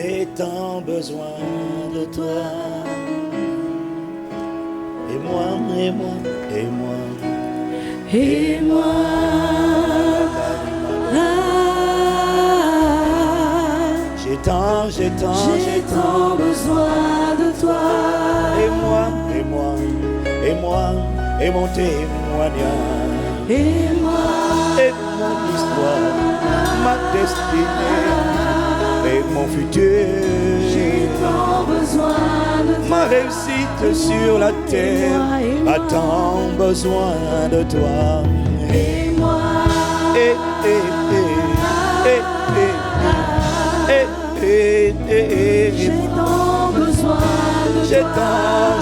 J'ai tant besoin de toi. Et moi, et moi, et moi, et moi. J'ai tant besoin de toi. Et moi, et moi, et moi, et mon témoignage. Et moi, Et mon histoire, ma destinée, et mon futur. j'ai tant besoin de toi. Ma réussite sur la terre a tant besoin de toi. Et moi, Et j'ai tant besoin de toi.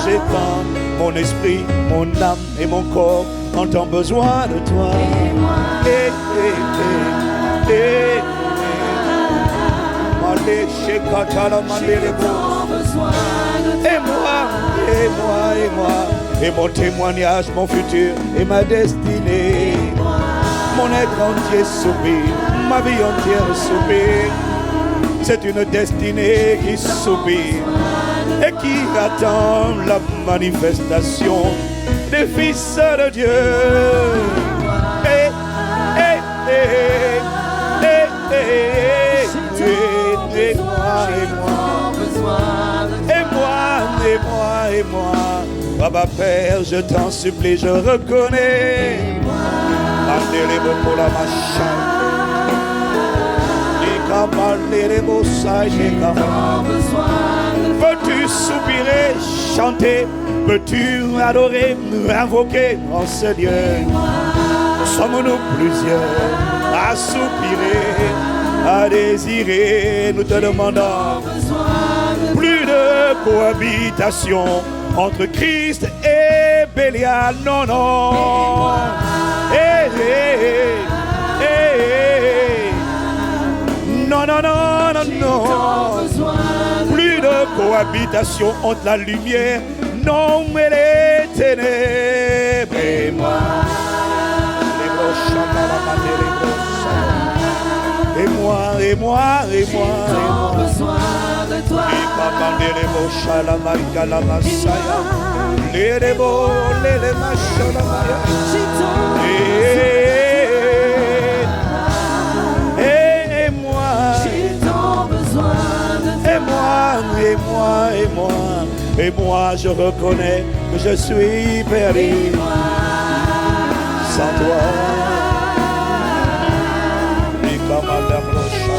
j'ai tant, mon esprit, mon âme et mon corps ont tant besoin de toi. Et moi, j'ai tant besoin de toi. Et moi, et mon témoignage, mon futur et ma destinée. Mon être entier soupire, ma vie entière soupire. C'est une destinée qui soupire et qui attend la manifestation des fils de Dieu. Et moi, Baba Père, je t'en supplie, je reconnais. Mandez-les pour la machin. Peux-tu soupirer, chanter? Peux-tu adorer, invoquer en ce Dieu? Sommes-nous plusieurs à soupirer, à désirer? Nous te demandons plus de cohabitation entre Christ et Bélial. Non, non. Non, non, non, non, non. Plus de cohabitation entre la lumière, non, mais les ténèbres. Et moi, et moi, et moi, et moi, besoin de toi. Et moi, je reconnais que je suis perdu sans toi.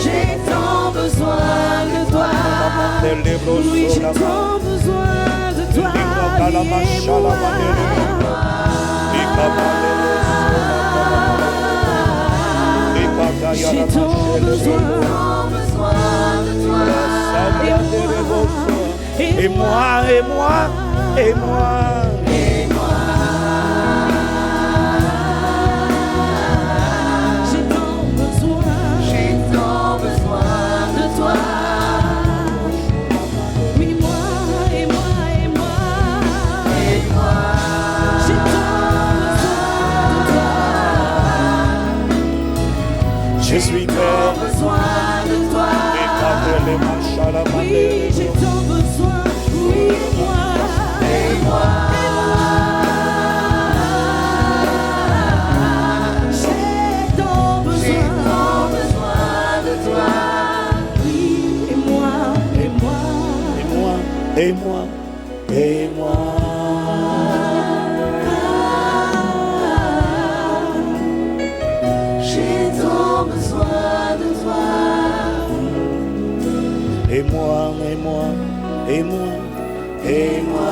J'ai tant besoin de toi. Oui, j'ai tant besoin de toi. J'ai tant besoin de toi. Et moi, et moi, et moi. Je suis prêt. Besoin de toi. Oui, j'ai tant besoin. Oui, et moi. J'ai tant besoin de toi. Oui, et moi. Et moi. J'ai tant besoin de toi. Et moi.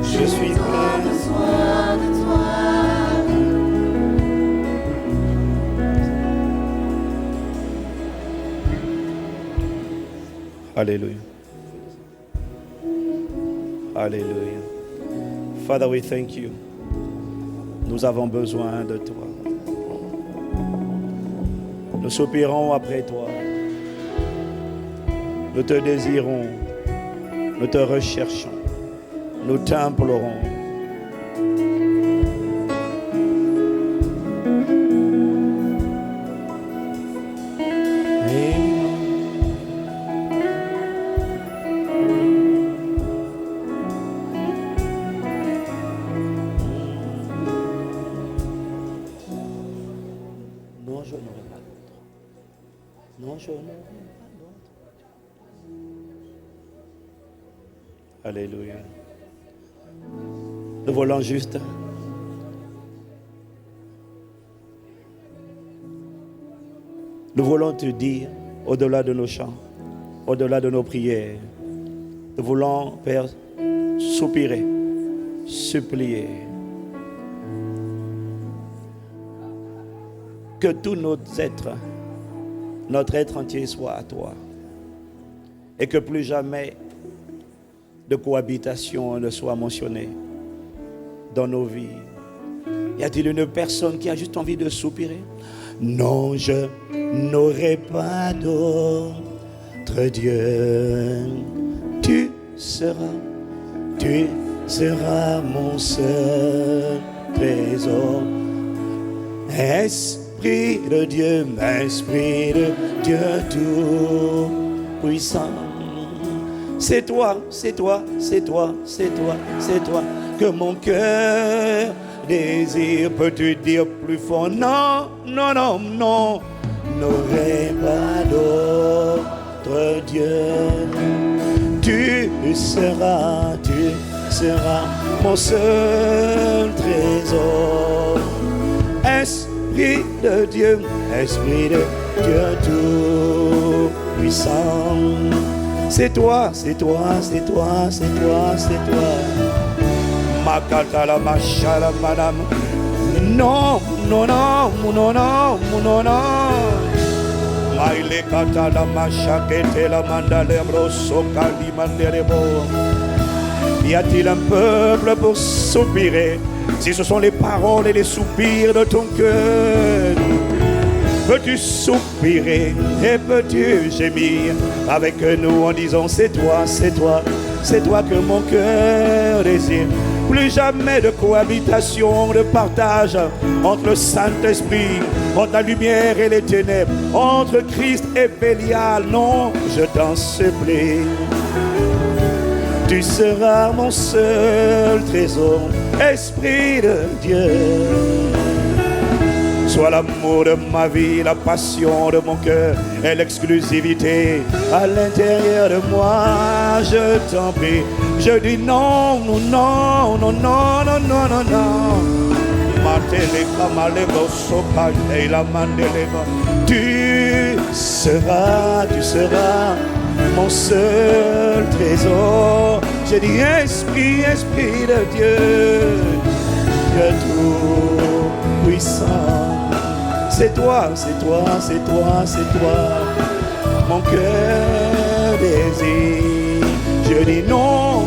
Je suis prêt. Besoin de toi. Alléluia. Alléluia. Father, we thank you. Nous avons besoin de toi. Nous soupirons après toi. Nous te désirons. Nous te recherchons. Nous t'implorons. Non, je n'aurai pas d'autre. Non, je n'aurai pas d'autre. Alléluia. Nous voulons juste nous voulons te dire, au-delà de nos chants, au-delà de nos prières, nous voulons, Père, soupirer, supplier que tout notre être entier soit à toi, et que plus jamais de cohabitation ne soit mentionnée dans nos vies. Y a-t-il une personne qui a juste envie de soupirer? Non, je n'aurai pas d'autre Dieu. Tu seras mon seul trésor. Esprit de Dieu tout puissant. C'est toi que mon cœur désire. Peux-tu dire plus fort? Non, n'aurai pas d'autre Dieu. Tu seras mon seul trésor. Esprit de Dieu tout puissant. C'est toi. Makatala machala madame. Non. Maile katala machakete la mandale broso kali manderebo. Y a-t-il un peuple pour soupirer? Si ce sont les paroles et les soupirs de ton cœur, peux-tu soupirer et peux-tu gémir avec nous en disant c'est toi que mon cœur désire. Plus jamais de cohabitation, de partage entre le Saint-Esprit, entre la lumière et les ténèbres, entre Christ et Bélial. Non, je t'en supplie. Tu seras mon seul trésor, Esprit de Dieu. Sois l'amour de ma vie, la passion de mon cœur et l'exclusivité à l'intérieur de moi. Je t'en prie, je dis non. Tu seras mon seul trésor. Je dis Esprit de Dieu, Dieu tout puissant. C'est toi, mon cœur désire. Je dis non.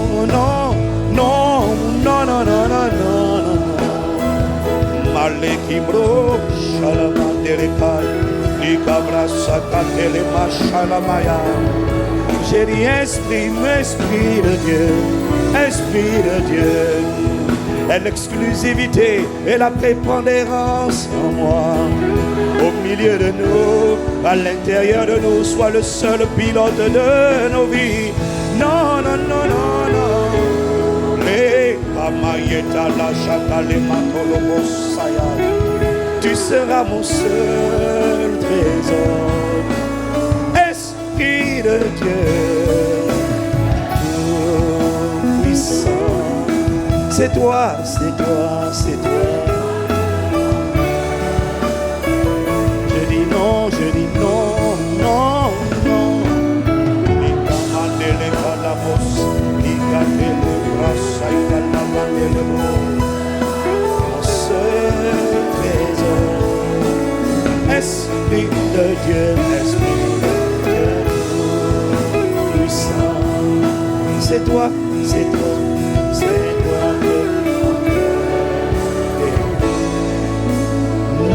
Malekibro, Shalamandelekay, Likabra Sakatele Mashalamaya. J'ai dit Esprit de Dieu, et l'exclusivité et la prépondérance en moi. Au milieu de nous, à l'intérieur de nous, sois le seul pilote de nos vies. Non. Les Kamayeta la Chakale Matolobo Saya. Tu seras mon seul trésor. Esprit de Dieu, tout puissant. C'est toi. Je dis non. Mon seul trésor, Esprit de Dieu tout puissant. C'est toi.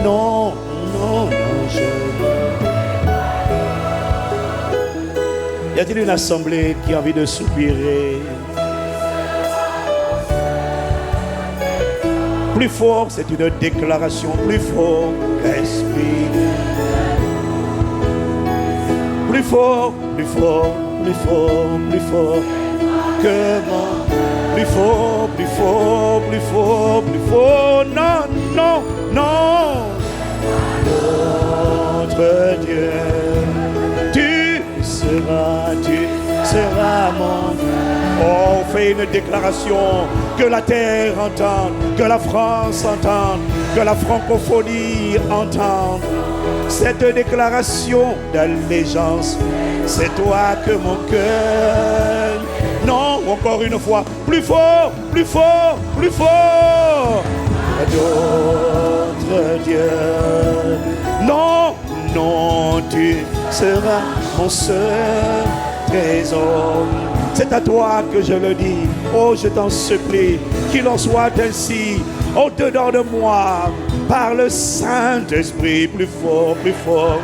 Non, je. Y a-t-il une assemblée qui a envie de soupirer? Plus fort, c'est une déclaration. Plus fort, Esprit. Plus fort que moi. Plus fort. Non. Oh, fais une déclaration, que la terre entende, que la France entende, que la francophonie entende. Cette déclaration d'allégeance, c'est toi que mon cœur... Non, encore une fois, plus fort, plus fort, plus fort. D'autres dieux. Non, non, tu seras mon seul trésor. C'est à toi que je le dis. Oh, je t'en supplie, qu'il en soit ainsi au-dedans de moi, par le Saint-Esprit. Plus fort, plus fort,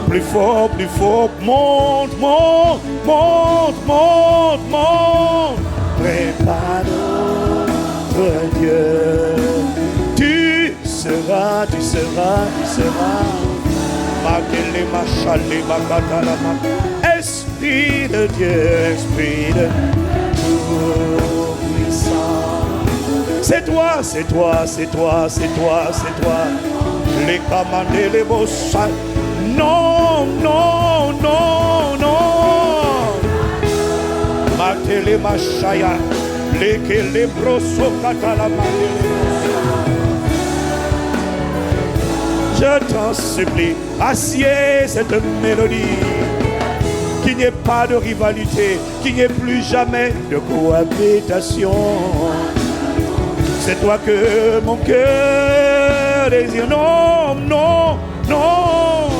plus fort, plus fort. Monte, monte, monte, monte, monte. Prépare notre Dieu. Tu seras, tu seras, tu seras. Esprit de Dieu, Esprit de tout-puissant. C'est toi, c'est toi, c'est toi, c'est toi, c'est toi. Les commandés, les beaux saints. Non, non, non, non. Matele Machaya, les Kelebroso Catalamande. Je t'en supplie, assieds cette mélodie. Qu'il n'y ait pas de rivalité, qu'il n'y ait plus jamais de cohabitation. C'est toi que mon cœur désire. Non, non, non.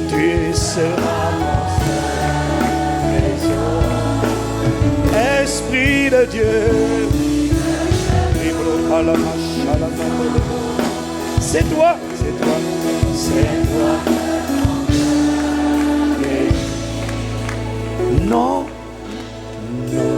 Tu seras mon Esprit de Dieu. C'est toi, c'est toi, c'est toi. Non, non.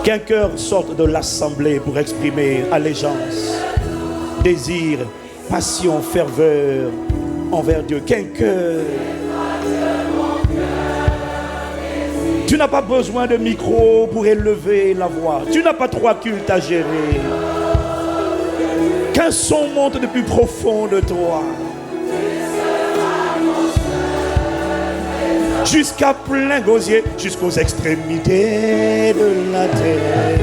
Qu'un cœur sorte de l'assemblée pour exprimer allégeance, désir, passion, ferveur envers Dieu. Qu'un cœur. Tu n'as pas besoin de micro pour élever la voix. Tu n'as pas trois cultes à gérer. Qu'un son monte du plus profond de toi. Jusqu'à plein gosier, jusqu'aux extrémités de la terre.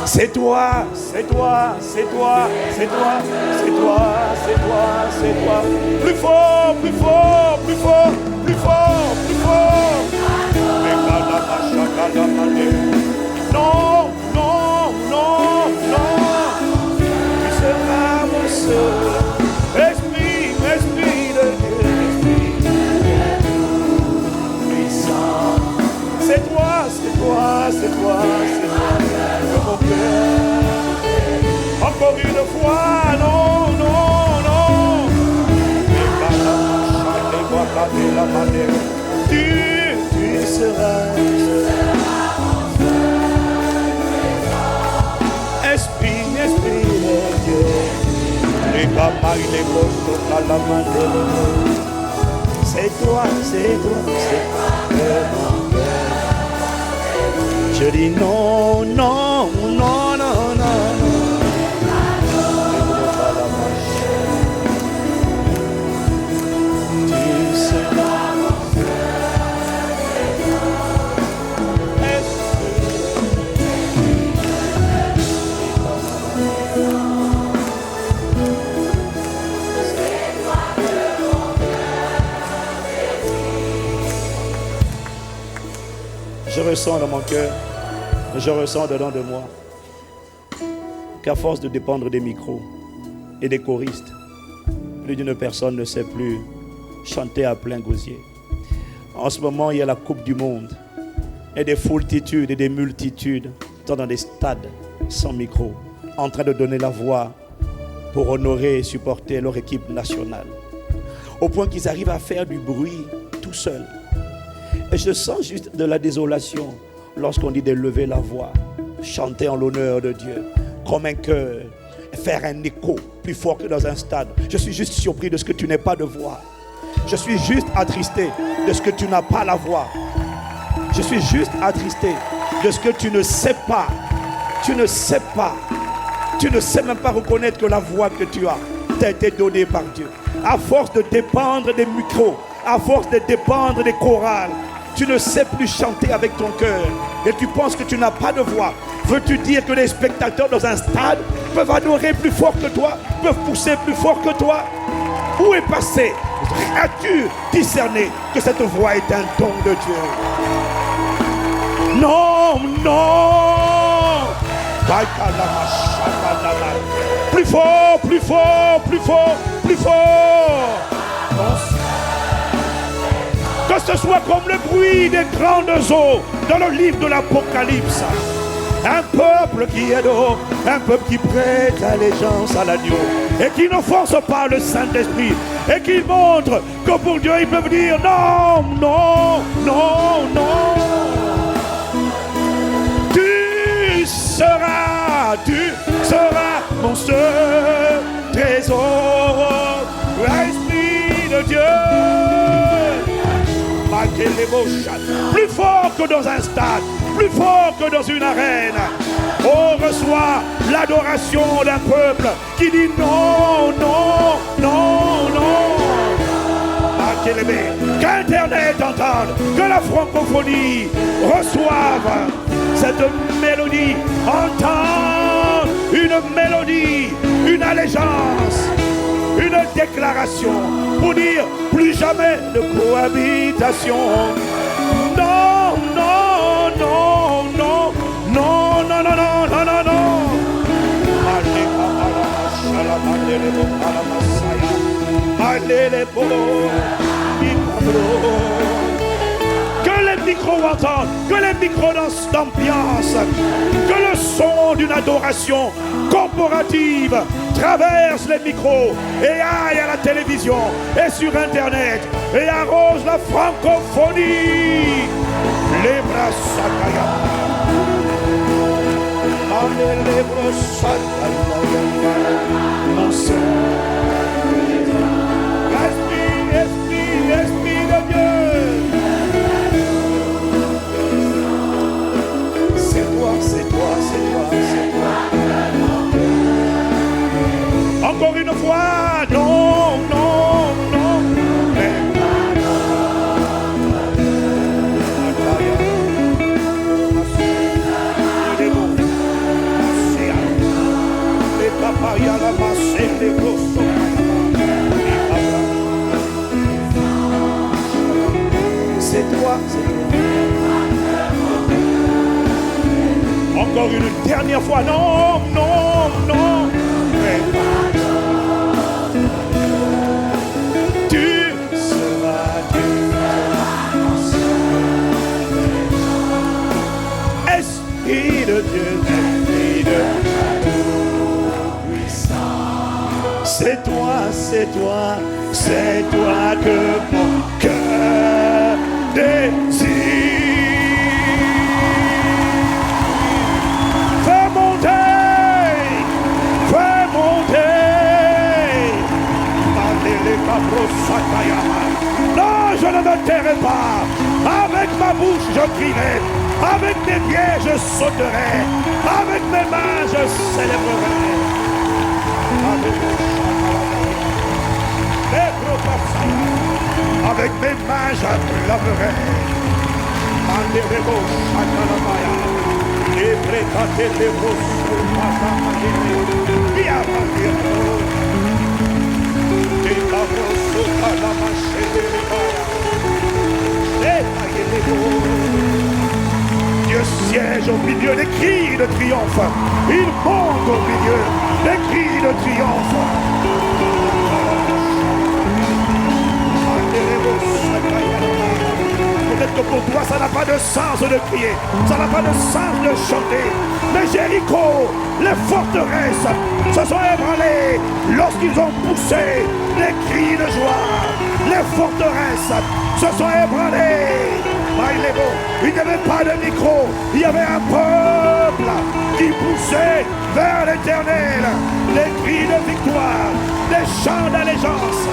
C'est toi, c'est toi, c'est toi, c'est toi, c'est toi, c'est toi, c'est toi. Plus fort, plus fort, plus fort, plus fort, plus fort. Non, non, non, non. Tu seras mon seul esprit, esprit de Dieu. C'est toi, c'est toi, c'est toi, c'est toi. Mon cœur. Encore une fois, non, non, non. Tu seras Esprit, Esprit de Dieu. C'est toi, c'est toi, c'est toi. Je dis non, non, non, non, non. Tu seras mon Je ressens dans mon cœur, je ressens dedans de moi qu'à force de dépendre des micros et des choristes, plus d'une personne ne sait plus chanter à plein gosier. En ce moment, il y a la Coupe du Monde et des foultitudes et des multitudes sont dans des stades sans micro, en train de donner la voix pour honorer et supporter leur équipe nationale. Au point qu'ils arrivent à faire du bruit tout seuls. Et je sens juste de la désolation lorsqu'on dit d'élever la voix, chanter en l'honneur de Dieu, comme un cœur, faire un écho plus fort que dans un stade. Je suis juste surpris de ce que tu n'aies pas de voix. Je suis juste attristé de ce que tu n'as pas la voix. Je suis juste attristé de ce que tu ne sais pas. Tu ne sais pas. Tu ne sais même pas reconnaître que la voix que tu as t'a été donnée par Dieu. À force de dépendre des micros, à force de dépendre des chorales, tu ne sais plus chanter avec ton cœur. Et tu penses que tu n'as pas de voix. Veux-tu dire que les spectateurs dans un stade peuvent adorer plus fort que toi, peuvent pousser plus fort que toi? Où est passé? As-tu discerné que cette voix est un don de Dieu? Non, non. Plus fort, plus fort, plus fort, plus fort. Que ce soit comme le bruit des grandes eaux dans le livre de l'Apocalypse. Un peuple qui est dehors, un peuple qui prête allégeance à l'agneau et qui n'offense pas le Saint-Esprit et qui montre que pour Dieu ils peuvent dire non, non, non, non. Tu seras mon seul trésor, l'Esprit de Dieu. Plus fort que dans un stade, plus fort que dans une arène. On reçoit l'adoration d'un peuple qui dit non, non, non, non. Qu'Internet entende, que la francophonie reçoive cette mélodie, entende une mélodie, une allégeance, une déclaration pour dire plus jamais de cohabitation. Non, non, non, non, non, non, non, non, non, non, non. Que les micros entendent, que les micros d'ambiance, que le son d'une adoration corporative traverse les micros et aille à la télévision et sur Internet et arrose la francophonie. Les bras sakaya. Les bras sakaya. Mon Seigneur. L'Esprit de Dieu. C'est toi, c'est toi, c'est toi, c'est toi. Encore une fois, non, non, non. C'est toi, c'est toi. Encore une dernière fois, non, non, non. Tu seras Dieu. Esprit de Dieu, Esprit de tout-puissant. C'est toi, c'est toi, c'est toi que mon cœur désire. Non, je ne me tairai pas. Avec ma bouche, je crierai. Avec mes pieds, je sauterai. Avec mes mains, je célébrerai. Avec mes mains, j'acclamerai. Dieu siège au milieu des cris de triomphe. Il monte au milieu des cris de triomphe. Peut-être que pour toi ça n'a pas de sens de crier, ça n'a pas de sens de chanter. Mais Jéricho, les forteresses se sont ébranlées lorsqu'ils ont poussé des cris de joie. Les forteresses se sont ébranlées. Il n'y avait pas de micro, il y avait un peuple qui poussait vers l'Éternel des cris de victoire, des chants d'allégeance.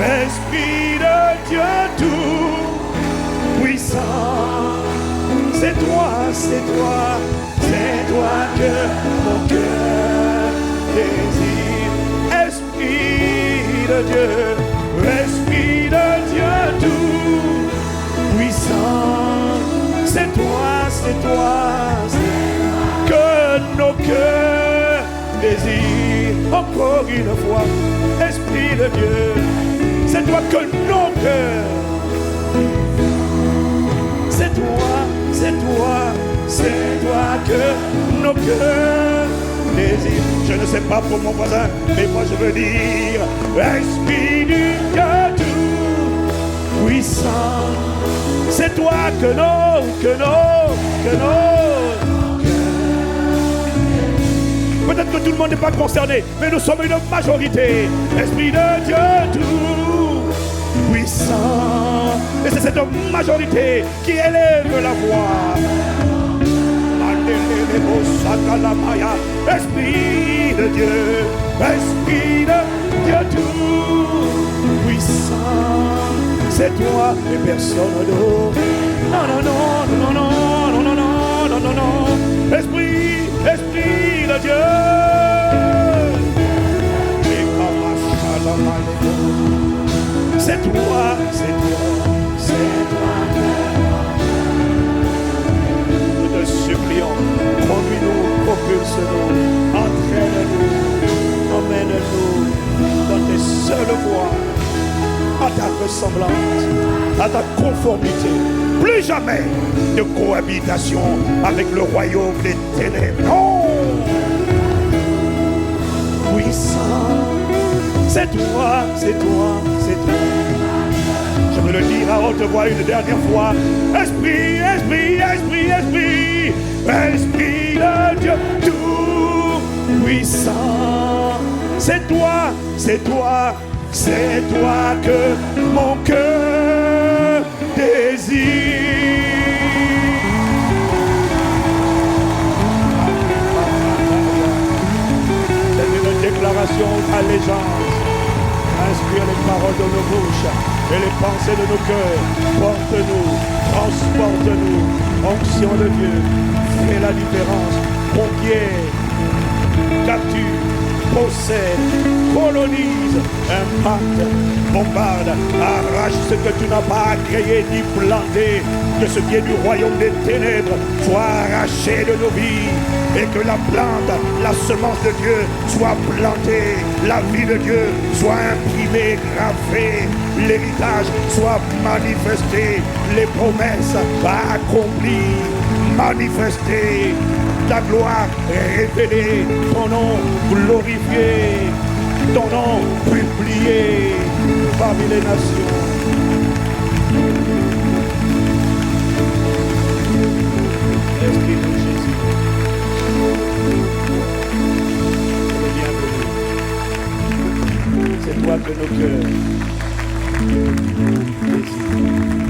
Esprit de Dieu tout puissant, c'est toi que mon cœur désire. Esprit de Dieu tout puissant, c'est toi que nos cœurs désirent. Encore une fois, Esprit de Dieu, c'est toi que nos cœurs, c'est toi que nos cœurs désirent. Je ne sais pas pour mon voisin, mais moi je veux dire, Esprit du Dieu tout puissant, c'est toi que nos peut-être que tout le monde n'est pas concerné, mais nous sommes une majorité. Esprit de Dieu tout puissant. Et c'est cette majorité qui élève la voix. Esprit de Dieu tout puissant. C'est toi et personne d'autre. Non. Esprit de Dieu. C'est toi. Nous te supplions, conduis-nous, propulse-nous, entraîne-nous, emmène-nous dans tes seules voies, à ta ressemblance, à ta conformité. Plus jamais de cohabitation avec le royaume des ténèbres. Non! Puissant, c'est toi. Je veux le dire à haute voix une dernière fois. Esprit de Dieu tout puissant. C'est toi que mon cœur désire. C'est une déclaration d'allégeance. Inspire les paroles de nos bouches et les pensées de nos cœurs. Porte-nous, transporte-nous. Onction de Dieu, fais la différence. Conquiert, capture, possède, colonise, impacte, bombarde, arrache ce que tu n'as pas créé ni planté. Que ce qui est du royaume des ténèbres soit arraché de nos vies et que la plante, la semence de Dieu soit plantée, la vie de Dieu soit imprimée, gravée, l'héritage soit manifesté, les promesses accomplies, manifestées, ta gloire révélée, ton nom glorifié, ton nom publié parmi les nations. Esprit de Jésus, bienvenue. C'est toi que nos cœurs désirent.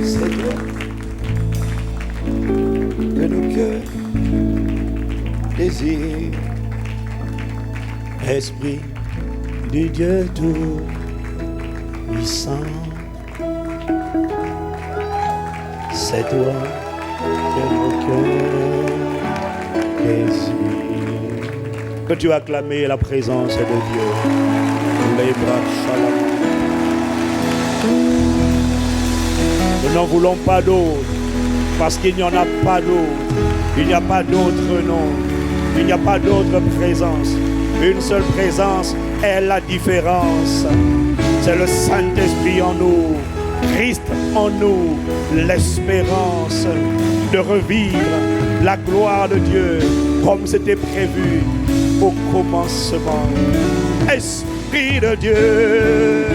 C'est toi que nos cœurs désirent. Esprit du Dieu tout puissant, c'est toi que nos cœurs désirent. Peux-tu acclamer la présence de Dieu? Les bras shalom. Nous n'en voulons pas d'autre, parce qu'il n'y en a pas d'autre. Il n'y a pas d'autre nom. Il n'y a pas d'autre présence. Une seule présence est la différence. C'est le Saint-Esprit en nous, Christ en nous, l'espérance de revivre la gloire de Dieu comme c'était prévu au commencement. Esprit de Dieu,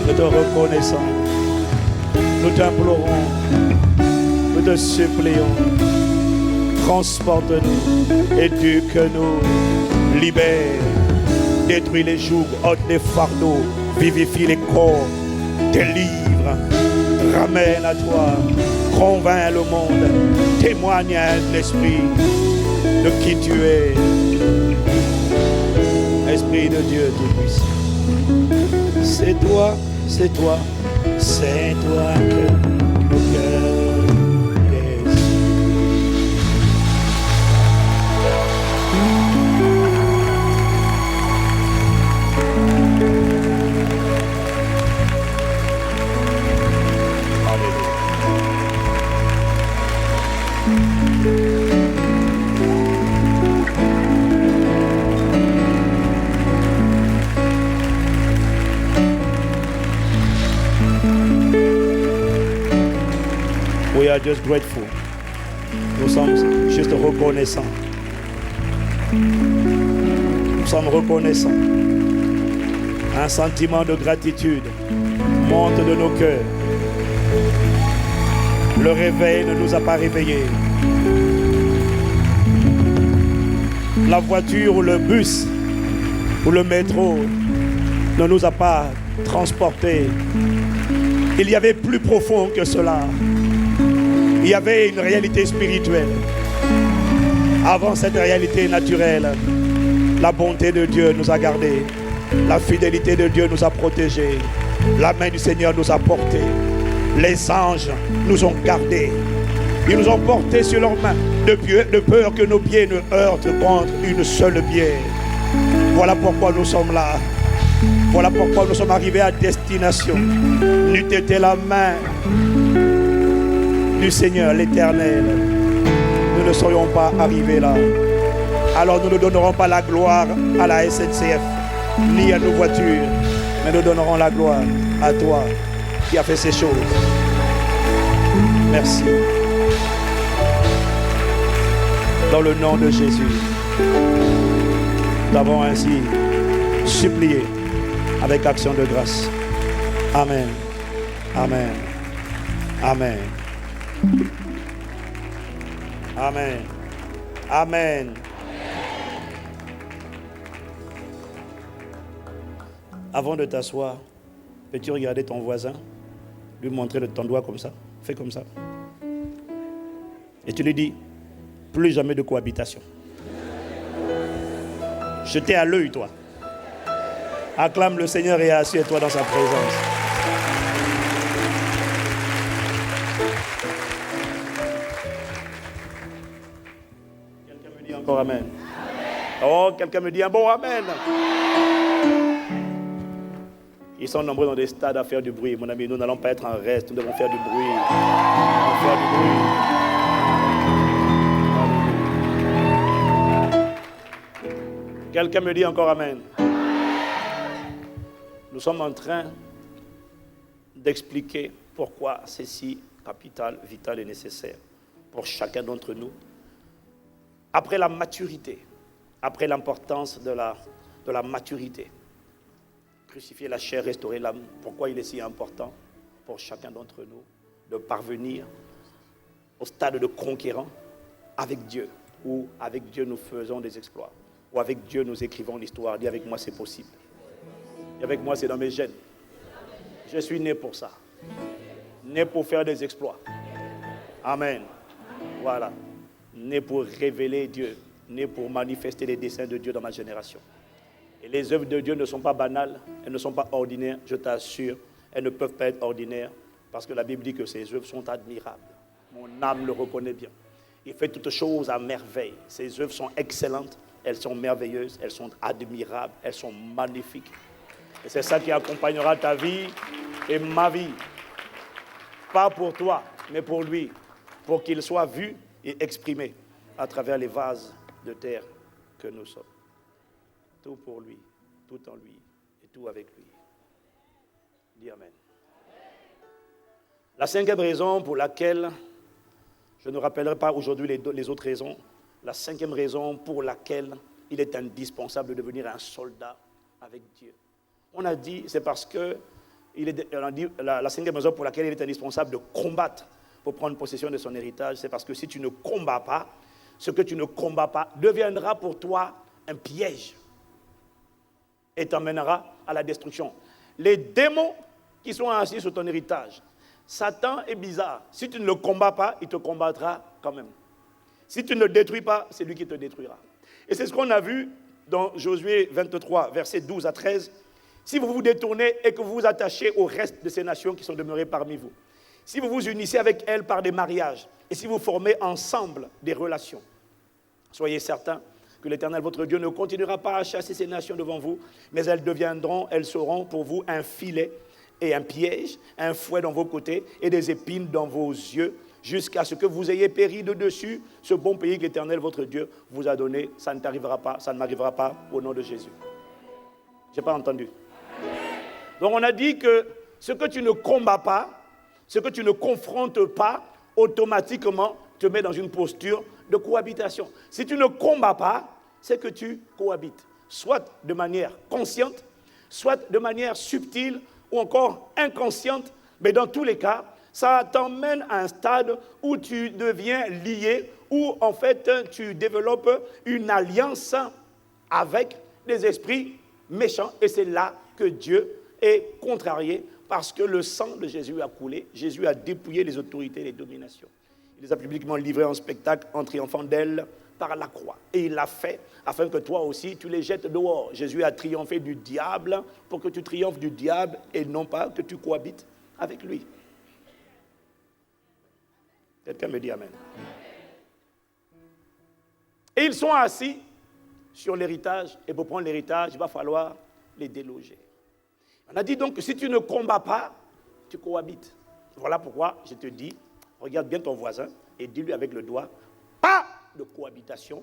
nous te reconnaissons, nous t'implorons, nous te supplions, transporte-nous, éduque-nous, libère, détruis les jougs, ôte les fardeaux, vivifie les corps, délivre, ramène à toi, convainc le monde, témoigne à l'esprit de qui tu es. Esprit de Dieu Tout-Puissant. C'est toi, c'est toi, c'est toi que nos cœurs laissent. We are just grateful. Nous sommes juste reconnaissants. Nous sommes reconnaissants. Un sentiment de gratitude monte de nos cœurs. Le réveil ne nous a pas réveillés. La voiture ou le bus ou le métro ne nous a pas transportés. Il y avait plus profond que cela. Il y avait une réalité spirituelle. Avant cette réalité naturelle, la bonté de Dieu nous a gardés. La fidélité de Dieu nous a protégés. La main du Seigneur nous a portés. Les anges nous ont gardés. Ils nous ont portés sur leurs mains de peur que nos pieds ne heurtent contre une seule pierre. Voilà pourquoi nous sommes là. Voilà pourquoi nous sommes arrivés à destination. N'eût été la main du Seigneur, l'Éternel, nous ne serions pas arrivés là. Alors nous ne donnerons pas la gloire à la SNCF, ni à nos voitures, mais nous donnerons la gloire à toi qui as fait ces choses. Merci. Dans le nom de Jésus, nous avons ainsi supplié avec action de grâce. Amen. Amen. Amen. Amen. Amen. Avant de t'asseoir, peux-tu regarder ton voisin, lui montrer de ton doigt comme ça? Fais comme ça. Et tu lui dis, plus jamais de cohabitation. Je t'ai à l'œil, toi. Acclame le Seigneur et assieds-toi dans sa présence. Quelqu'un me dit encore amen. Oh, quelqu'un me dit un bon amen. Ils sont nombreux dans des stades à faire du bruit. Mon ami, nous n'allons pas être en reste. Nous devons faire du bruit. Nous devons faire du bruit. Quelqu'un me dit encore amen. Nous sommes en train d'expliquer pourquoi c'est si capital, vital et nécessaire pour chacun d'entre nous. Après la maturité, après l'importance de la maturité, crucifier la chair, restaurer l'âme, pourquoi il est si important pour chacun d'entre nous de parvenir au stade de conquérant avec Dieu, où avec Dieu nous faisons des exploits, où avec Dieu nous écrivons l'histoire. Dis avec moi, c'est possible. Et avec moi, c'est dans mes gènes. Je suis né pour ça. Né pour faire des exploits. Amen. Voilà. Né pour révéler Dieu. Né pour manifester les desseins de Dieu dans ma génération. Et les œuvres de Dieu ne sont pas banales. Elles ne sont pas ordinaires. Je t'assure, elles ne peuvent pas être ordinaires. Parce que la Bible dit que ces œuvres sont admirables. Mon âme le reconnaît bien. Il fait toutes choses à merveille. Ces œuvres sont excellentes. Elles sont merveilleuses. Elles sont admirables. Elles sont magnifiques. Et c'est ça qui accompagnera ta vie et ma vie. Pas pour toi, mais pour lui. pour qu'il soit vu et exprimé à travers les vases de terre que nous sommes. Tout pour lui, tout en lui et tout avec lui. Dis Amen. La cinquième raison pour laquelle, je ne rappellerai pas aujourd'hui les autres raisons, la cinquième raison pour laquelle il est indispensable de devenir un soldat avec Dieu. On a dit, c'est parce que, la cinquième raison pour laquelle il est indispensable de combattre pour prendre possession de son héritage, c'est parce que si tu ne combats pas, ce que tu ne combats pas deviendra pour toi un piège et t'emmènera à la destruction. Les démons qui sont assis sur ton héritage, Satan est bizarre. Si tu ne le combats pas, il te combattra quand même. Si tu ne le détruis pas, c'est lui qui te détruira. Et c'est ce qu'on a vu dans Josué 23, versets 12 à 13. Si vous vous détournez et que vous vous attachez au reste de ces nations qui sont demeurées parmi vous, si vous vous unissez avec elles par des mariages, et si vous formez ensemble des relations, soyez certains que l'Éternel, votre Dieu, ne continuera pas à chasser ces nations devant vous, mais elles seront pour vous un filet et un piège, un fouet dans vos côtés et des épines dans vos yeux, jusqu'à ce que vous ayez péri de dessus ce bon pays que l'Éternel, votre Dieu, vous a donné. Ça ne t'arrivera pas, ça ne m'arrivera pas au nom de Jésus. Je n'ai pas entendu. Donc on a dit que ce que tu ne combats pas, ce que tu ne confrontes pas, automatiquement te met dans une posture de cohabitation. Si tu ne combats pas, c'est que tu cohabites, soit de manière consciente, soit de manière subtile ou encore inconsciente, mais dans tous les cas, ça t'emmène à un stade où tu deviens lié, où en fait tu développes une alliance avec des esprits méchants, et c'est là que Dieu est contrarié, parce que le sang de Jésus a coulé, Jésus a dépouillé les autorités et les dominations. Il les a publiquement livrés en spectacle en triomphant d'elles par la croix. Et il l'a fait afin que toi aussi, tu les jettes dehors. Jésus a triomphé du diable pour que tu triomphes du diable et non pas que tu cohabites avec lui. Quelqu'un me dit Amen. Et ils sont assis sur l'héritage, et pour prendre l'héritage, il va falloir les déloger. On a dit donc que si tu ne combats pas, tu cohabites. Voilà pourquoi je te dis, regarde bien ton voisin et dis-lui avec le doigt, pas de cohabitation.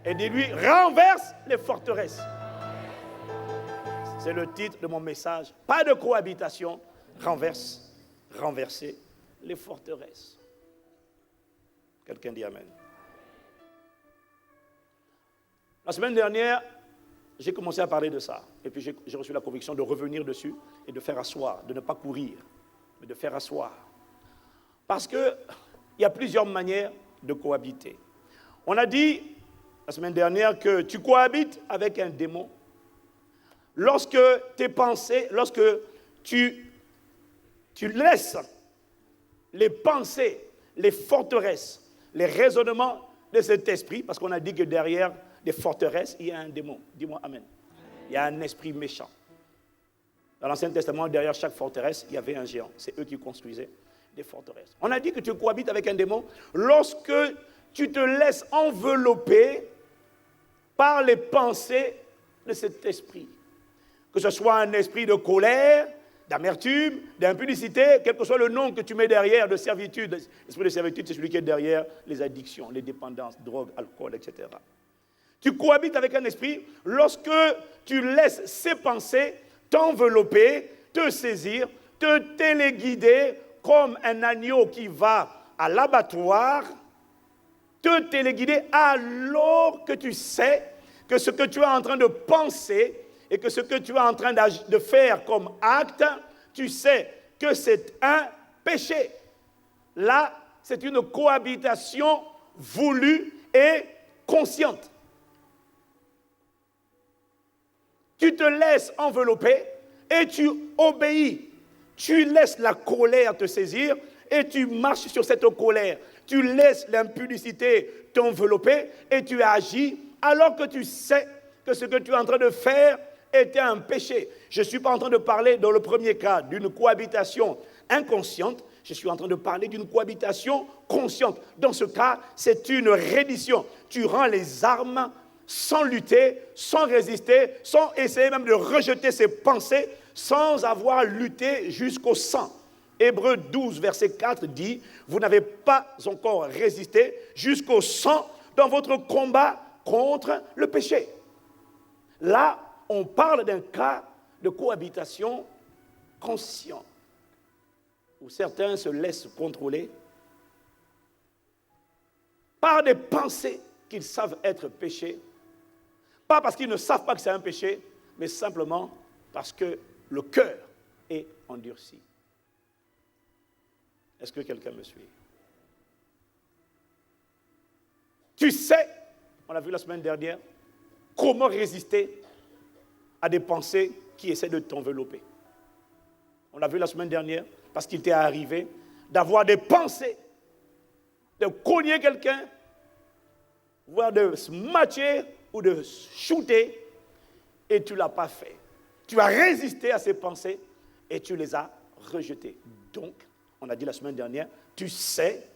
Et dis-lui, renverse les forteresses. C'est le titre de mon message. Pas de cohabitation, renverser les forteresses. Quelqu'un dit Amen. La semaine dernière, j'ai commencé à parler de ça. Et puis j'ai reçu la conviction de revenir dessus et de faire asseoir, de ne pas courir, mais de faire asseoir. Parce qu'il y a plusieurs manières de cohabiter. On a dit la semaine dernière que tu cohabites avec un démon lorsque tes pensées, lorsque tu laisses les pensées, les forteresses, les raisonnements de cet esprit, parce qu'on a dit que derrière des forteresses, il y a un démon. Dis-moi Amen. Il y a un esprit méchant. Dans l'Ancien Testament, derrière chaque forteresse, il y avait un géant. C'est eux qui construisaient des forteresses. On a dit que tu cohabites avec un démon lorsque tu te laisses envelopper par les pensées de cet esprit. Que ce soit un esprit de colère, d'amertume, d'impudicité, quel que soit le nom que tu mets derrière, de servitude. L'esprit de servitude, c'est celui qui est derrière les addictions, les dépendances, drogue, alcool, etc. Tu cohabites avec un esprit lorsque tu laisses ces pensées t'envelopper, te saisir, te téléguider comme un agneau qui va à l'abattoir, te téléguider alors que tu sais que ce que tu es en train de penser et que ce que tu es en train de faire comme acte, tu sais que c'est un péché. Là, c'est une cohabitation voulue et consciente. Tu te laisses envelopper et tu obéis. Tu laisses la colère te saisir et tu marches sur cette colère. Tu laisses l'impudicité t'envelopper et tu agis alors que tu sais que ce que tu es en train de faire était un péché. Je ne suis pas en train de parler, dans le premier cas, d'une cohabitation inconsciente. Je suis en train de parler d'une cohabitation consciente. Dans ce cas, c'est une reddition. Tu rends les armes sans lutter, sans résister, sans essayer même de rejeter ses pensées, sans avoir lutté jusqu'au sang. Hébreux 12, verset 4 dit, vous n'avez pas encore résisté jusqu'au sang dans votre combat contre le péché. Là, on parle d'un cas de cohabitation conscient, où certains se laissent contrôler par des pensées qu'ils savent être péché, pas parce qu'ils ne savent pas que c'est un péché, mais simplement parce que le cœur est endurci. Est-ce que quelqu'un me suit? Tu sais, on l'a vu la semaine dernière, comment résister à des pensées qui essaient de t'envelopper. On l'a vu la semaine dernière, parce qu'il t'est arrivé d'avoir des pensées, de cogner quelqu'un, voire de se matcher ou de shooter, et tu ne l'as pas fait. Tu as résisté à ces pensées et tu les as rejetées. Donc, on a dit la semaine dernière, tu sais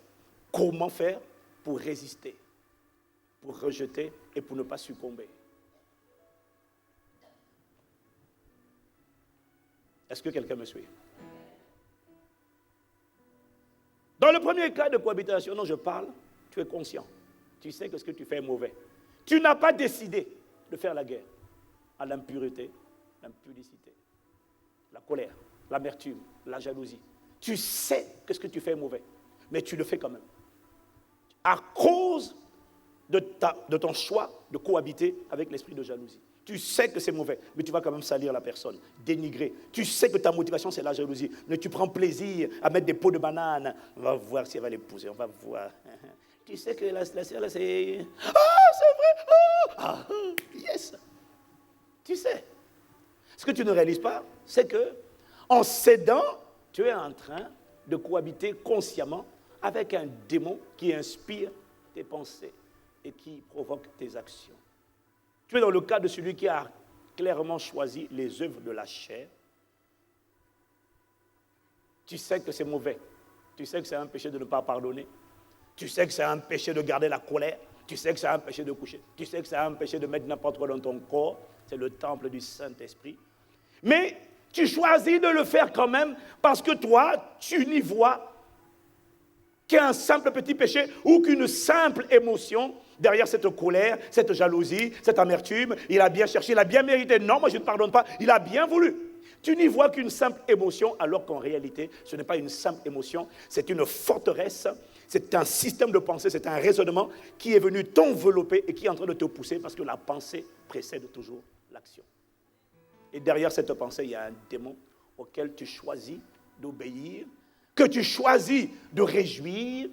comment faire pour résister, pour rejeter et pour ne pas succomber. Est-ce que quelqu'un me suit? Dans le premier cas de cohabitation dont je parle, tu es conscient. Tu sais que ce que tu fais est mauvais. Tu n'as pas décidé de faire la guerre à l'impureté, l'impudicité, la colère, l'amertume, la jalousie. Tu sais que ce que tu fais est mauvais, mais tu le fais quand même. À cause de ton choix de cohabiter avec l'esprit de jalousie. Tu sais que c'est mauvais, mais tu vas quand même salir la personne, dénigrer. Tu sais que ta motivation, c'est la jalousie, mais tu prends plaisir à mettre des pots de banane. On va voir si elle va l'épouser, on va voir. Tu sais que la sœur, là, c'est... Ah, c'est vrai! Ah, yes! Tu sais. Ce que tu ne réalises pas, c'est que en cédant, tu es en train de cohabiter consciemment avec un démon qui inspire tes pensées et qui provoque tes actions. Tu es dans le cas de celui qui a clairement choisi les œuvres de la chair. Tu sais que c'est mauvais. Tu sais que c'est un péché de ne pas pardonner. Tu sais que c'est un péché de garder la colère. Tu sais que c'est un péché de coucher. Tu sais que c'est un péché de mettre n'importe quoi dans ton corps. C'est le temple du Saint-Esprit. Mais tu choisis de le faire quand même parce que toi, tu n'y vois qu'un simple petit péché ou qu'une simple émotion derrière cette colère, cette jalousie, cette amertume. Il a bien cherché, il a bien mérité. Non, moi je ne pardonne pas. Il a bien voulu. Tu n'y vois qu'une simple émotion alors qu'en réalité, ce n'est pas une simple émotion. C'est une forteresse, c'est un système de pensée, c'est un raisonnement qui est venu t'envelopper et qui est en train de te pousser parce que la pensée précède toujours l'action. Et derrière cette pensée, il y a un démon auquel tu choisis d'obéir, que tu choisis de réjouir.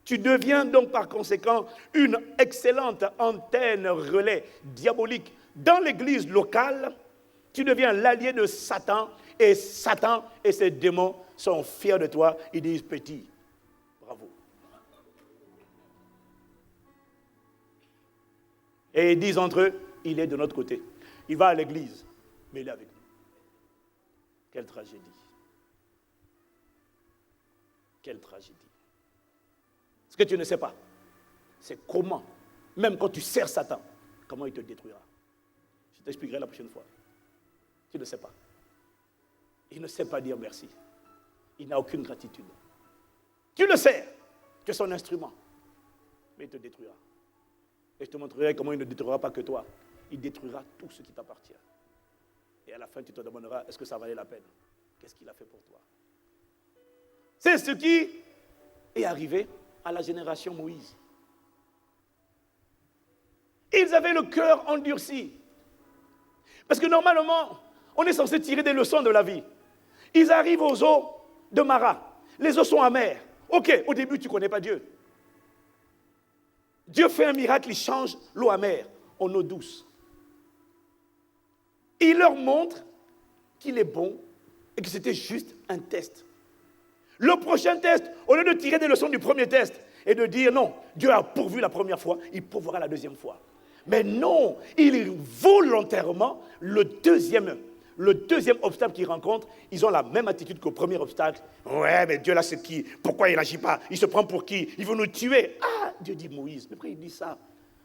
Tu deviens donc par conséquent une excellente antenne relais diabolique dans l'église locale. Tu deviens l'allié de Satan et ses démons sont fiers de toi. Ils disent petit, bravo. Et ils disent entre eux, il est de notre côté. Il va à l'église, mais il est avec nous. Quelle tragédie. Quelle tragédie. Ce que tu ne sais pas, c'est comment, même quand tu sers Satan, comment il te détruira. Je t'expliquerai la prochaine fois. Tu ne sais pas. Il ne sait pas dire merci. Il n'a aucune gratitude. Tu le sers, tu es son instrument, mais il te détruira. Et je te montrerai comment il ne détruira pas que toi. Il détruira tout ce qui t'appartient. Et à la fin, tu te demanderas, est-ce que ça valait la peine? Qu'est-ce qu'il a fait pour toi? C'est ce qui est arrivé à la génération Moïse. Ils avaient le cœur endurci. Parce que normalement, on est censé tirer des leçons de la vie. Ils arrivent aux eaux de Mara. Les eaux sont amères. Ok, au début, tu ne connais pas Dieu. Dieu fait un miracle, il change l'eau amère en eau douce. Il leur montre qu'il est bon et que c'était juste un test. Le prochain test, au lieu de tirer des leçons du premier test et de dire non, Dieu a pourvu la première fois, il pourvoira la deuxième fois. Mais non, il volontairement, le deuxième obstacle qu'ils rencontrent, ils ont la même attitude qu'au premier obstacle. Ouais, mais Dieu là c'est qui? Pourquoi il n'agit pas? Il se prend pour qui? Il veut nous tuer. Ah, Dieu dit Moïse, mais pourquoi il dit ça?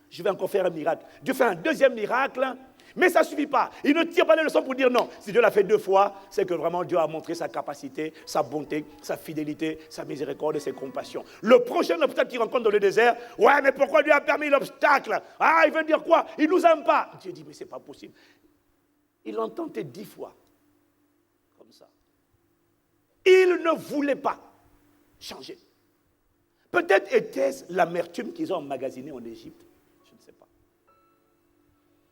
Je vais encore faire un miracle. Dieu fait un deuxième miracle Mais ça ne suffit pas. Il ne tire pas les leçons pour dire non. Si Dieu l'a fait 2 fois, c'est que vraiment Dieu a montré sa capacité, sa bonté, sa fidélité, sa miséricorde et ses compassions. Le prochain obstacle qu'il rencontre dans le désert, ouais, mais pourquoi Dieu a permis l'obstacle? Ah, il veut dire quoi? Il ne nous aime pas. Dieu dit, mais ce n'est pas possible. Il l'a tenté 10 fois. Comme ça. Il ne voulait pas changer. Peut-être était-ce l'amertume qu'ils ont emmagasinée en Égypte. Je ne sais pas.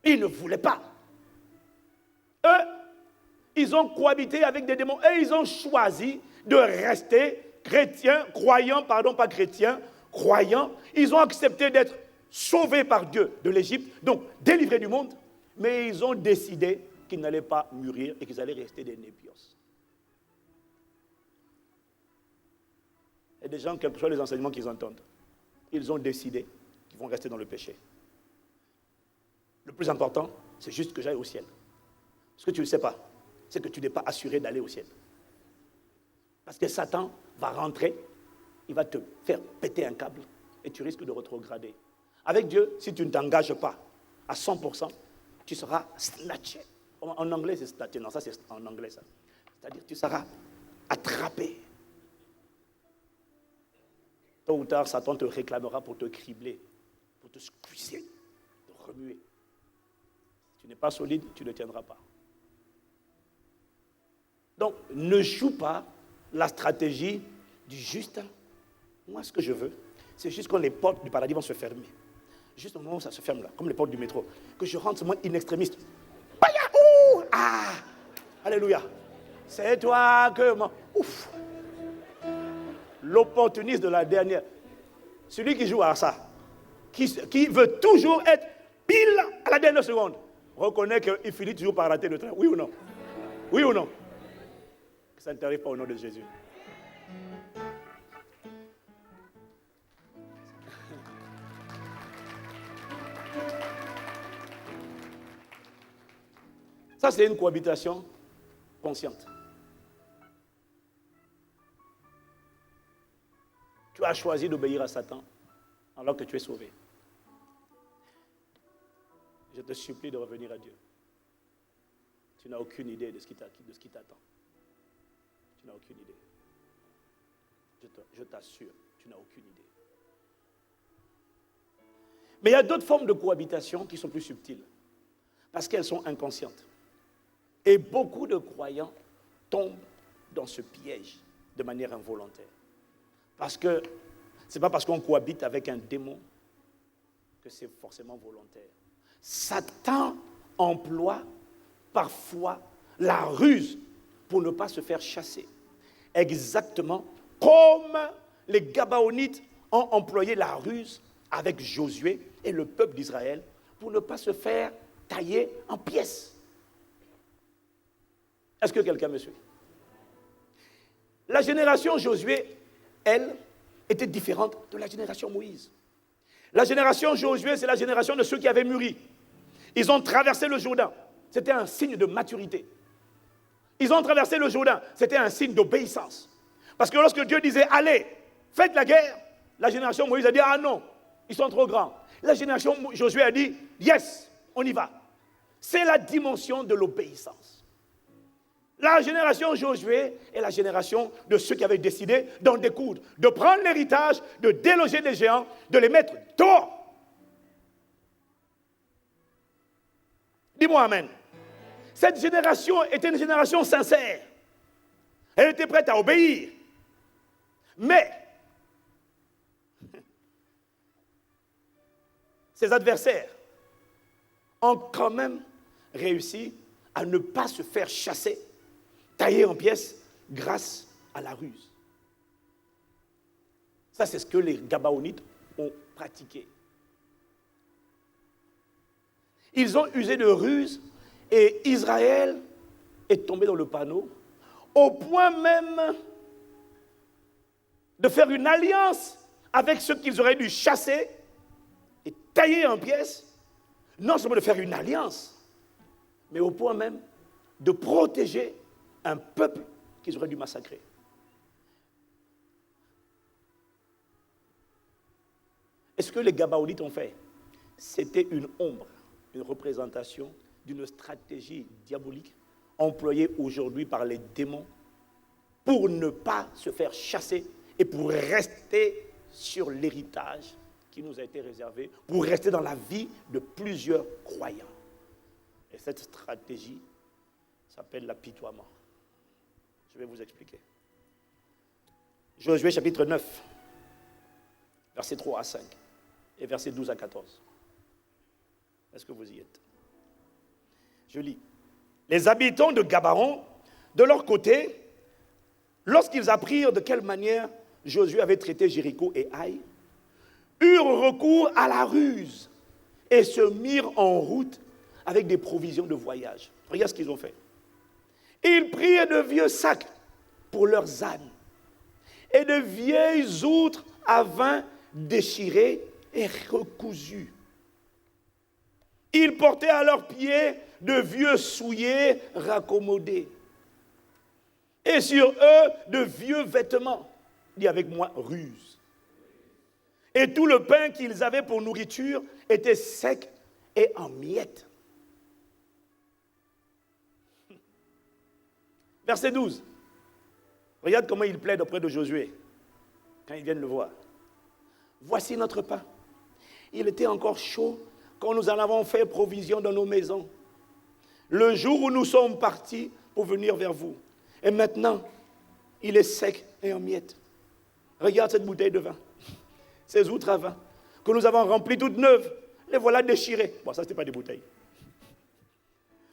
Ils ne voulaient pas. Eux, ils ont cohabité avec des démons. Et ils ont choisi de rester chrétiens, croyants, pardon, pas chrétiens, croyants. Ils ont accepté d'être sauvés par Dieu de l'Égypte, donc délivrés du monde. Mais ils ont décidé qu'ils n'allaient pas mûrir et qu'ils allaient rester des népios. Et des gens, quels que soient les enseignements qu'ils entendent, ils ont décidé qu'ils vont rester dans le péché. Le plus important, c'est juste que j'aille au ciel. Ce que tu ne sais pas, c'est que tu n'es pas assuré d'aller au ciel. Parce que Satan va rentrer, il va te faire péter un câble et tu risques de rétrograder. Avec Dieu, si tu ne t'engages pas à 100%, tu seras snatché. En anglais, c'est snatché. Non, ça c'est en anglais, ça. C'est-à-dire tu seras attrapé. Tôt ou tard, Satan te réclamera pour te cribler, pour te squeezer, te remuer. Si tu n'es pas solide, tu ne tiendras pas. Donc, ne joue pas la stratégie du juste. Moi, ce que je veux, c'est juste quand les portes du paradis vont se fermer. Juste au moment où ça se ferme là, comme les portes du métro, que je rentre moi in extremis. Ah, alléluia. C'est toi que moi. Ouf. L'opportuniste de la dernière. Celui qui joue à ça, qui veut toujours être pile à la dernière seconde, reconnaît qu'il finit toujours par rater le train. Oui ou non? Oui ou non? Que ça ne t'arrive pas au nom de Jésus. Ça, c'est une cohabitation consciente. Tu as choisi d'obéir à Satan alors que tu es sauvé. Je te supplie de revenir à Dieu. Tu n'as aucune idée de ce qui t'attend. Tu n'as aucune idée. Je t'assure, tu n'as aucune idée. Mais il y a d'autres formes de cohabitation qui sont plus subtiles, parce qu'elles sont inconscientes. Et beaucoup de croyants tombent dans ce piège de manière involontaire. Parce que ce n'est pas parce qu'on cohabite avec un démon que c'est forcément volontaire. Satan emploie parfois la ruse pour ne pas se faire chasser. Exactement comme les Gabaonites ont employé la ruse avec Josué et le peuple d'Israël pour ne pas se faire tailler en pièces. Est-ce que quelqu'un me suit? La génération Josué, elle, était différente de la génération Moïse. La génération Josué, c'est la génération de ceux qui avaient mûri. Ils ont traversé le Jourdain. C'était un signe de maturité. Ils ont traversé le Jourdain. C'était un signe d'obéissance. Parce que lorsque Dieu disait, allez, faites la guerre, la génération Moïse a dit, ah non, ils sont trop grands. La génération Josué a dit, yes, on y va. C'est la dimension de l'obéissance. La génération Josué est la génération de ceux qui avaient décidé d'en découdre, de prendre l'héritage, de déloger les géants, de les mettre dehors. Dis-moi amen. Cette génération était une génération sincère. Elle était prête à obéir. Mais ses adversaires ont quand même réussi à ne pas se faire chasser, taillé en pièces grâce à la ruse. Ça, c'est ce que les Gabaonites ont pratiqué. Ils ont usé de ruse et Israël est tombé dans le panneau au point même de faire une alliance avec ceux qu'ils auraient dû chasser et tailler en pièces. Non seulement de faire une alliance, mais au point même de protéger un peuple qu'ils auraient dû massacrer. Et ce que les Gabaonites ont fait, c'était une ombre, une représentation d'une stratégie diabolique employée aujourd'hui par les démons pour ne pas se faire chasser et pour rester sur l'héritage qui nous a été réservé, pour rester dans la vie de plusieurs croyants. Et cette stratégie s'appelle l'apitoiement. Je vais vous expliquer. Josué chapitre 9, versets 3 à 5 et versets 12 à 14. Est-ce que vous y êtes? Je lis. Les habitants de Gabaon, de leur côté, lorsqu'ils apprirent de quelle manière Josué avait traité Jéricho et Haï, eurent recours à la ruse et se mirent en route avec des provisions de voyage. Regarde ce qu'ils ont fait. Ils prirent de vieux sacs pour leurs ânes et de vieilles outres à vin déchirées et recousues. Ils portaient à leurs pieds de vieux souliers raccommodés et sur eux de vieux vêtements. Dis avec moi, ruse. Et tout le pain qu'ils avaient pour nourriture était sec et en miettes. Verset 12. Regarde comment il plaide auprès de Josué quand ils viennent le voir. Voici notre pain. Il était encore chaud quand nous en avons fait provision dans nos maisons, le jour où nous sommes partis pour venir vers vous. Et maintenant, il est sec et en miettes. Regarde cette bouteille de vin, ces outres à vin, que nous avons remplies toutes neuves, les voilà déchirées. Bon, ça, ce n'était pas des bouteilles.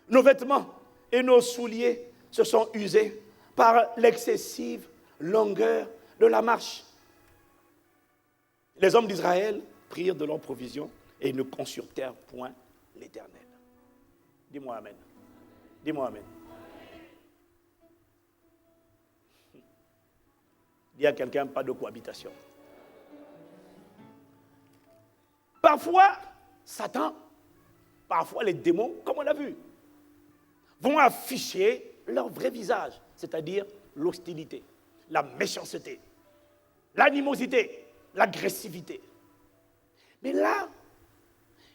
Nos vêtements et nos souliers se sont usés par l'excessive longueur de la marche. Les hommes d'Israël prirent de leurs provisions et ne consultèrent point l'Éternel. Dis-moi Amen. Dis-moi Amen. Dis à quelqu'un, pas de cohabitation. Parfois, Satan, parfois les démons, comme on a vu, vont afficher leur vrai visage, c'est-à-dire l'hostilité, la méchanceté, l'animosité, l'agressivité. Mais là,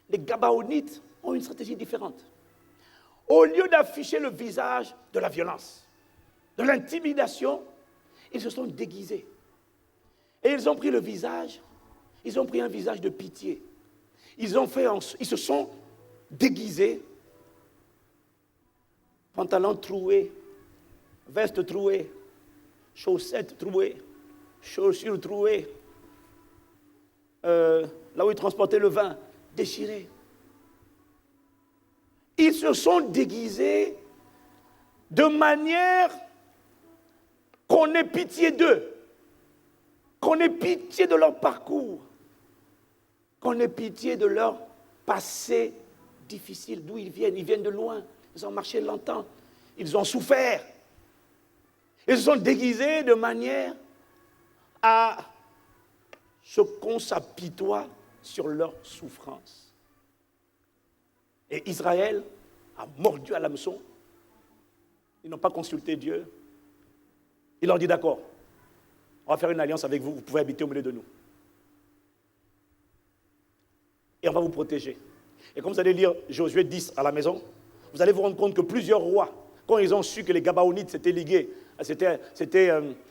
les Gabaonites ont une stratégie différente. Au lieu d'afficher le visage de la violence, de l'intimidation, ils se sont déguisés. Et ils ont pris le visage, ils ont pris un visage de pitié. Ils se sont déguisés, pantalons troués, vestes trouées, chaussettes trouées, chaussures trouées, là où ils transportaient le vin, déchiré. Ils se sont déguisés de manière qu'on ait pitié d'eux, qu'on ait pitié de leur parcours, qu'on ait pitié de leur passé difficile, d'où ils viennent de loin, ils ont marché longtemps, ils ont souffert. Ils se sont déguisés de manière à ce qu'on s'apitoie sur leur souffrance. Et Israël a mordu à l'hameçon. Ils n'ont pas consulté Dieu. Il leur dit d'accord, on va faire une alliance avec vous, vous pouvez habiter au milieu de nous. Et on va vous protéger. Et comme vous allez lire Josué 10 à la maison, vous allez vous rendre compte que plusieurs rois, quand ils ont su que les Gabaonites s'étaient ligués,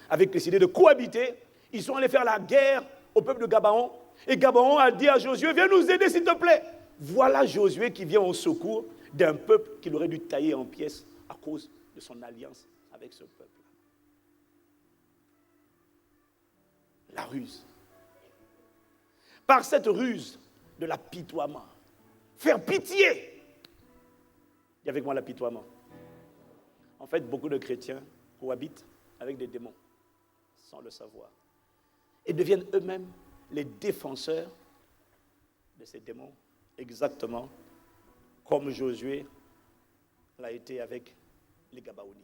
avaient décidé de cohabiter, ils sont allés faire la guerre au peuple de Gabaon. Et Gabaon a dit à Josué, viens nous aider s'il te plaît. Voilà Josué qui vient au secours d'un peuple qu'il aurait dû tailler en pièces à cause de son alliance avec ce peuple. La ruse. Par cette ruse de l'apitoiement, faire pitié. Dis avec moi l'apitoiement. En fait, beaucoup de chrétiens cohabitent avec des démons sans le savoir et deviennent eux-mêmes les défenseurs de ces démons, exactement comme Josué l'a été avec les Gabaonites.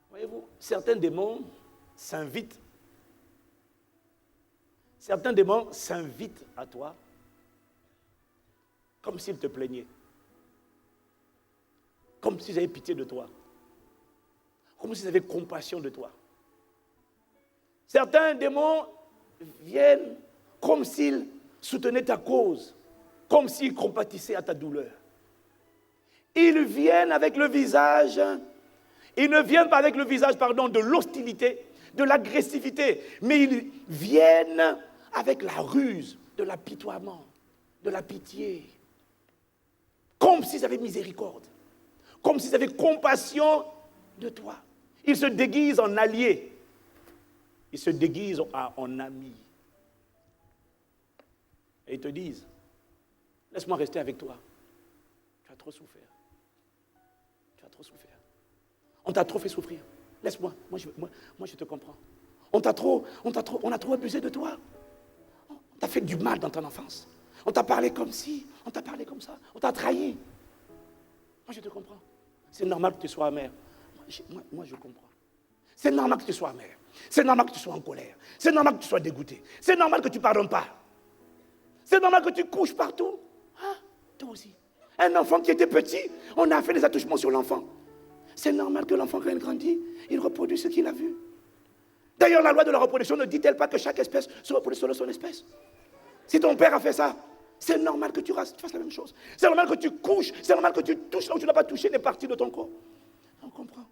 Voyez-vous, certains démons s'invitent à toi comme s'ils te plaignaient, comme s'ils avaient pitié de toi, comme s'ils avaient compassion de toi. Certains démons viennent comme s'ils soutenaient ta cause, comme s'ils compatissaient à ta douleur. Ils viennent avec le visage, ils ne viennent pas avec le visage, de l'hostilité, de l'agressivité, mais ils viennent avec la ruse, de l'apitoiement, de la pitié, comme s'ils avaient miséricorde, comme s'ils avaient compassion de toi. Ils se déguisent en alliés, ils se déguisent en amis. Et ils te disent, laisse-moi rester avec toi, tu as trop souffert. Tu as trop souffert. On t'a trop fait souffrir. Laisse-moi, moi je te comprends. On a trop abusé de toi. On t'a fait du mal dans ton enfance. On t'a parlé comme ci, on t'a parlé comme ça, on t'a trahi. Moi je te comprends. C'est normal que tu sois amer. Moi je comprends. C'est normal que tu sois amer. C'est normal que tu sois en colère. C'est normal que tu sois dégoûté. C'est normal que tu ne pardonnes pas. C'est normal que tu couches partout. Hein? Toi aussi. Un enfant qui était petit, on a fait des attouchements sur l'enfant. C'est normal que l'enfant, quand il grandit, il reproduit ce qu'il a vu. D'ailleurs, la loi de la reproduction ne dit-elle pas que chaque espèce se reproduit selon son espèce? Si ton père a fait ça, c'est normal que tu fasses la même chose. C'est normal que tu couches, c'est normal que tu touches là où tu n'as pas touché les parties de ton corps. On comprend.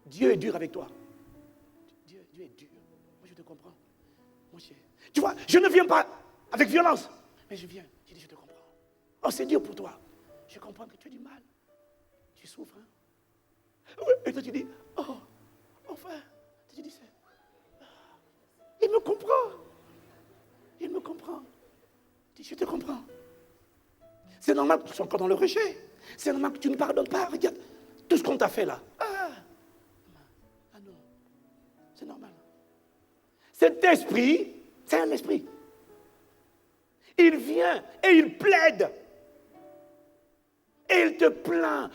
Dieu est dur avec toi. Dieu est dur. Moi, je te comprends. Tu vois, je ne viens pas avec violence, mais je viens, je dis, je te comprends. Oh, c'est dur pour toi. Je comprends que tu as du mal. Tu souffres, hein? Et toi, tu dis, oh, enfin, tu dis, il me comprend. Il me comprend. Je dis, je te comprends. C'est normal que tu sois encore dans le rejet. C'est normal que tu ne pardonnes pas. Regarde, tout ce qu'on t'a fait là. Ah non, c'est normal. Cet esprit, c'est un esprit. Il vient et il plaide. Et il te plaint.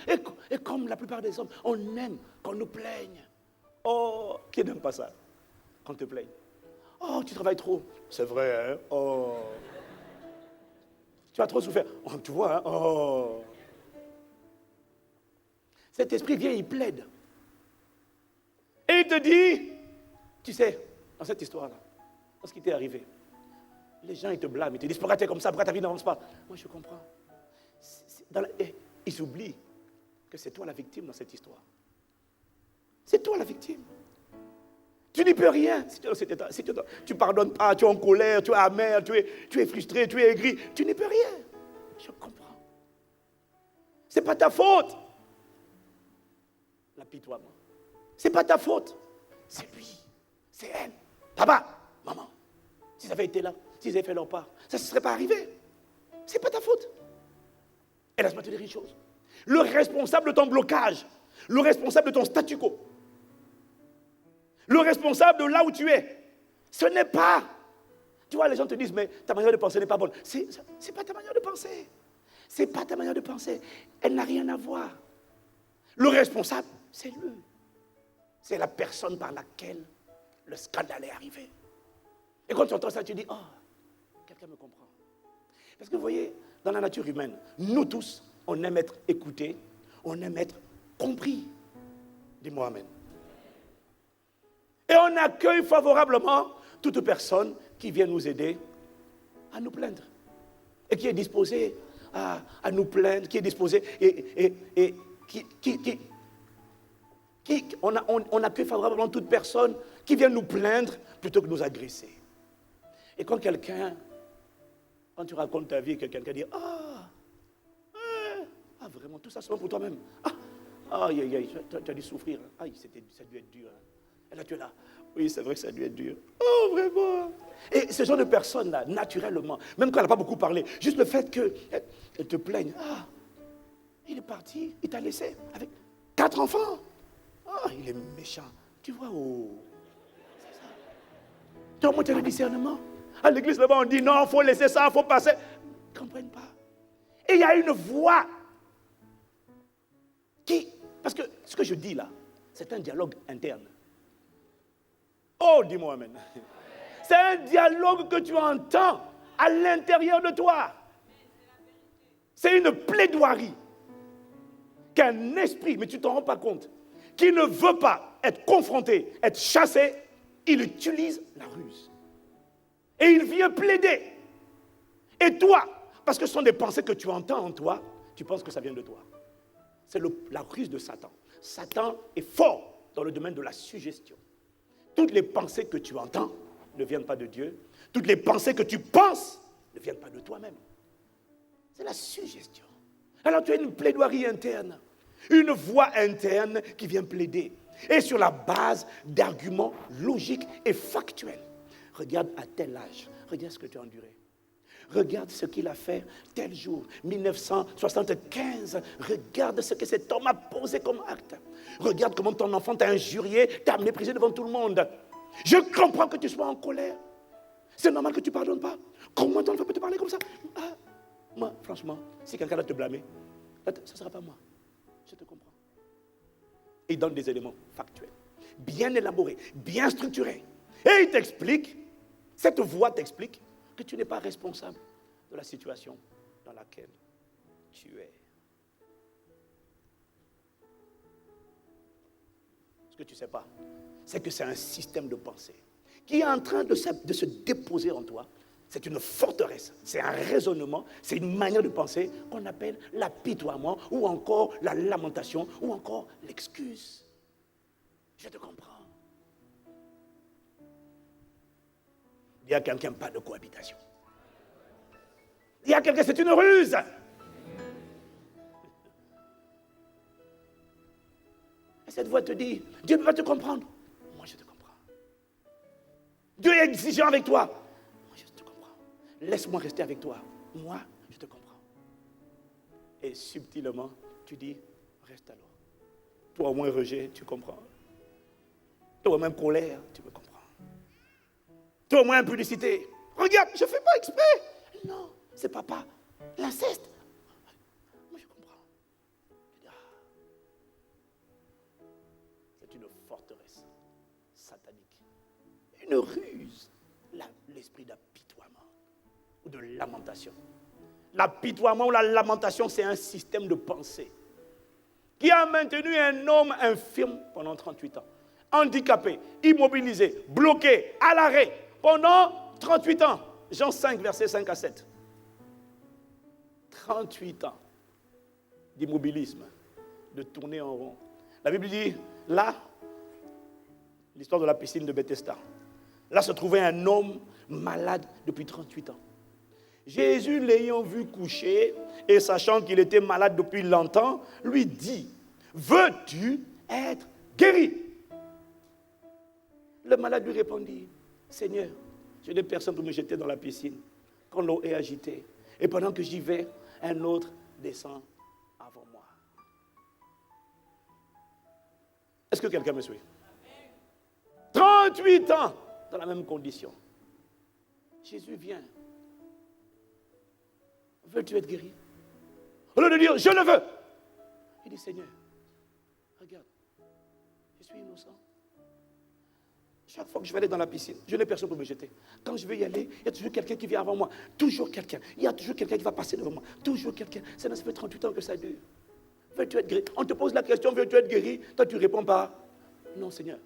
Et comme la plupart des hommes, on aime qu'on nous plaigne. Oh, qui n'aime pas ça? Qu'on te plaigne. Oh, tu travailles trop. C'est vrai, hein? Oh. Tu as trop souffert. Oh, tu vois, hein? Oh. Cet esprit vient, il plaide. Et il te dit, tu sais, dans cette histoire-là, dans ce qui t'est arrivé, les gens, ils te blâment, ils te disent, pourquoi tu es comme ça, pourquoi ta vie n'avance pas? Moi, je comprends. Ils oublient que c'est toi la victime dans cette histoire. C'est toi la victime. Tu n'y peux rien. Si tu ne pardonnes pas, tu es en colère, tu es amer, tu es frustré, tu es aigri, tu n'y peux rien. Je comprends. Ce n'est pas ta faute. L'apitoiement. Ce n'est pas ta faute. C'est lui. C'est elle. Papa, maman. S'ils avaient été là, s'ils avaient fait leur part, ça ne se serait pas arrivé. Ce n'est pas ta faute. Et laisse-moi te dire une chose. Le responsable de ton blocage, le responsable de ton statu quo, le responsable de là où tu es, ce n'est pas. Tu vois, les gens te disent, mais ta manière de penser n'est pas bonne. C'est pas ta manière de penser. C'est pas ta manière de penser. Elle n'a rien à voir. Le responsable, c'est lui. C'est la personne par laquelle le scandale est arrivé. Et quand tu entends ça, tu dis, oh, quelqu'un me comprend. Parce que vous voyez, dans la nature humaine, nous tous, on aime être écoutés, on aime être compris. Dis-moi amen. Et on accueille favorablement toute personne qui vient nous aider à nous plaindre. Et qui est disposée à nous plaindre, qui est disposée et on accueille favorablement toute personne qui vient nous plaindre plutôt que nous agresser. Et quand tu racontes ta vie, quelqu'un qui dit vraiment, tout ça c'est pour toi-même. Tu as dû souffrir. Ça a dû être dur. Et là, tu es là. Oui, c'est vrai que ça a dû être dur. Oh, vraiment. Et ce genre de personne-là, naturellement, même quand elle n'a pas beaucoup parlé, juste le fait qu'elle te plaigne. Il est parti, il t'a laissé avec 4 enfants. Il est méchant. Tu vois, c'est ça. Tu as monté le discernement. À l'église, là-bas, on dit non, il faut laisser ça, il faut passer. Ils ne comprennent pas. Et il y a une voix parce que ce que je dis là, c'est un dialogue interne. Oh, dis-moi amen. C'est un dialogue que tu entends à l'intérieur de toi. C'est une plaidoirie qu'un esprit, mais tu ne t'en rends pas compte, qui ne veut pas être confronté, être chassé, il utilise la ruse. Et il vient plaider. Et toi, parce que ce sont des pensées que tu entends en toi, tu penses que ça vient de toi. C'est la ruse de Satan. Satan est fort dans le domaine de la suggestion. Toutes les pensées que tu entends ne viennent pas de Dieu. Toutes les pensées que tu penses ne viennent pas de toi-même. C'est la suggestion. Alors tu as une plaidoirie interne, une voix interne qui vient plaider. Et sur la base d'arguments logiques et factuels. Regarde à tel âge, regarde ce que tu as enduré. Regarde ce qu'il a fait tel jour, 1975. Regarde ce que cet homme a posé comme acte. Regarde comment ton enfant t'a injurié, t'a méprisé devant tout le monde. Je comprends que tu sois en colère. C'est normal que tu ne pardonnes pas. Comment ton enfant peut te parler comme ça? Moi, franchement, si quelqu'un va te blâmer, ce ne sera pas moi. Je te comprends. Il donne des éléments factuels, bien élaborés, bien structurés. Et il t'explique, cette voix t'explique, que tu n'es pas responsable de la situation dans laquelle tu es. Ce que tu ne sais pas, c'est que c'est un système de pensée qui est en train de se déposer en toi. C'est une forteresse, c'est un raisonnement, c'est une manière de penser qu'on appelle l'apitoiement ou encore la lamentation ou encore l'excuse. Je te comprends. Il y a quelqu'un, pas de cohabitation. Il y a quelqu'un, c'est une ruse. Et cette voix te dit, Dieu ne peut pas te comprendre. Moi, je te comprends. Dieu est exigeant avec toi. Moi, je te comprends. Laisse-moi rester avec toi. Moi, je te comprends. Et subtilement, tu dis, reste alors. Toi, au moins rejet, tu comprends. Toi, au moins colère, tu me comprends. Toi, au moins impudicité. Regarde, je ne fais pas exprès. Non, c'est papa. L'inceste. Moi, je comprends. Je dis, c'est une forteresse satanique. Une ruse. L'esprit d'apitoiement ou de lamentation. L'apitoiement ou la lamentation, c'est un système de pensée qui a maintenu un homme infirme pendant 38 ans. Handicapé, immobilisé, bloqué, à l'arrêt, pendant 38 ans. Jean 5, versets 5 à 7. 38 ans d'immobilisme, de tourner en rond. La Bible dit, là, l'histoire de la piscine de Bethesda, là se trouvait un homme malade depuis 38 ans. Jésus, l'ayant vu coucher et sachant qu'il était malade depuis longtemps, lui dit, veux-tu être guéri? Le malade lui répondit, Seigneur, je n'ai personne pour me jeter dans la piscine quand l'eau est agitée. Et pendant que j'y vais, un autre descend avant moi. Est-ce que quelqu'un me suit? 38 ans dans la même condition. Jésus vient. Veux-tu être guéri? Au lieu de dire, je le veux. Il dit, Seigneur, regarde, je suis innocent. Chaque fois que je vais aller dans la piscine, je n'ai personne pour me jeter. Quand je vais y aller, il y a toujours quelqu'un qui vient avant moi. Toujours quelqu'un. Il y a toujours quelqu'un qui va passer devant moi. Toujours quelqu'un. Ça fait 38 ans que ça dure. Veux-tu être guéri? On te pose la question, veux-tu être guéri? Toi, tu réponds pas. Non, Seigneur.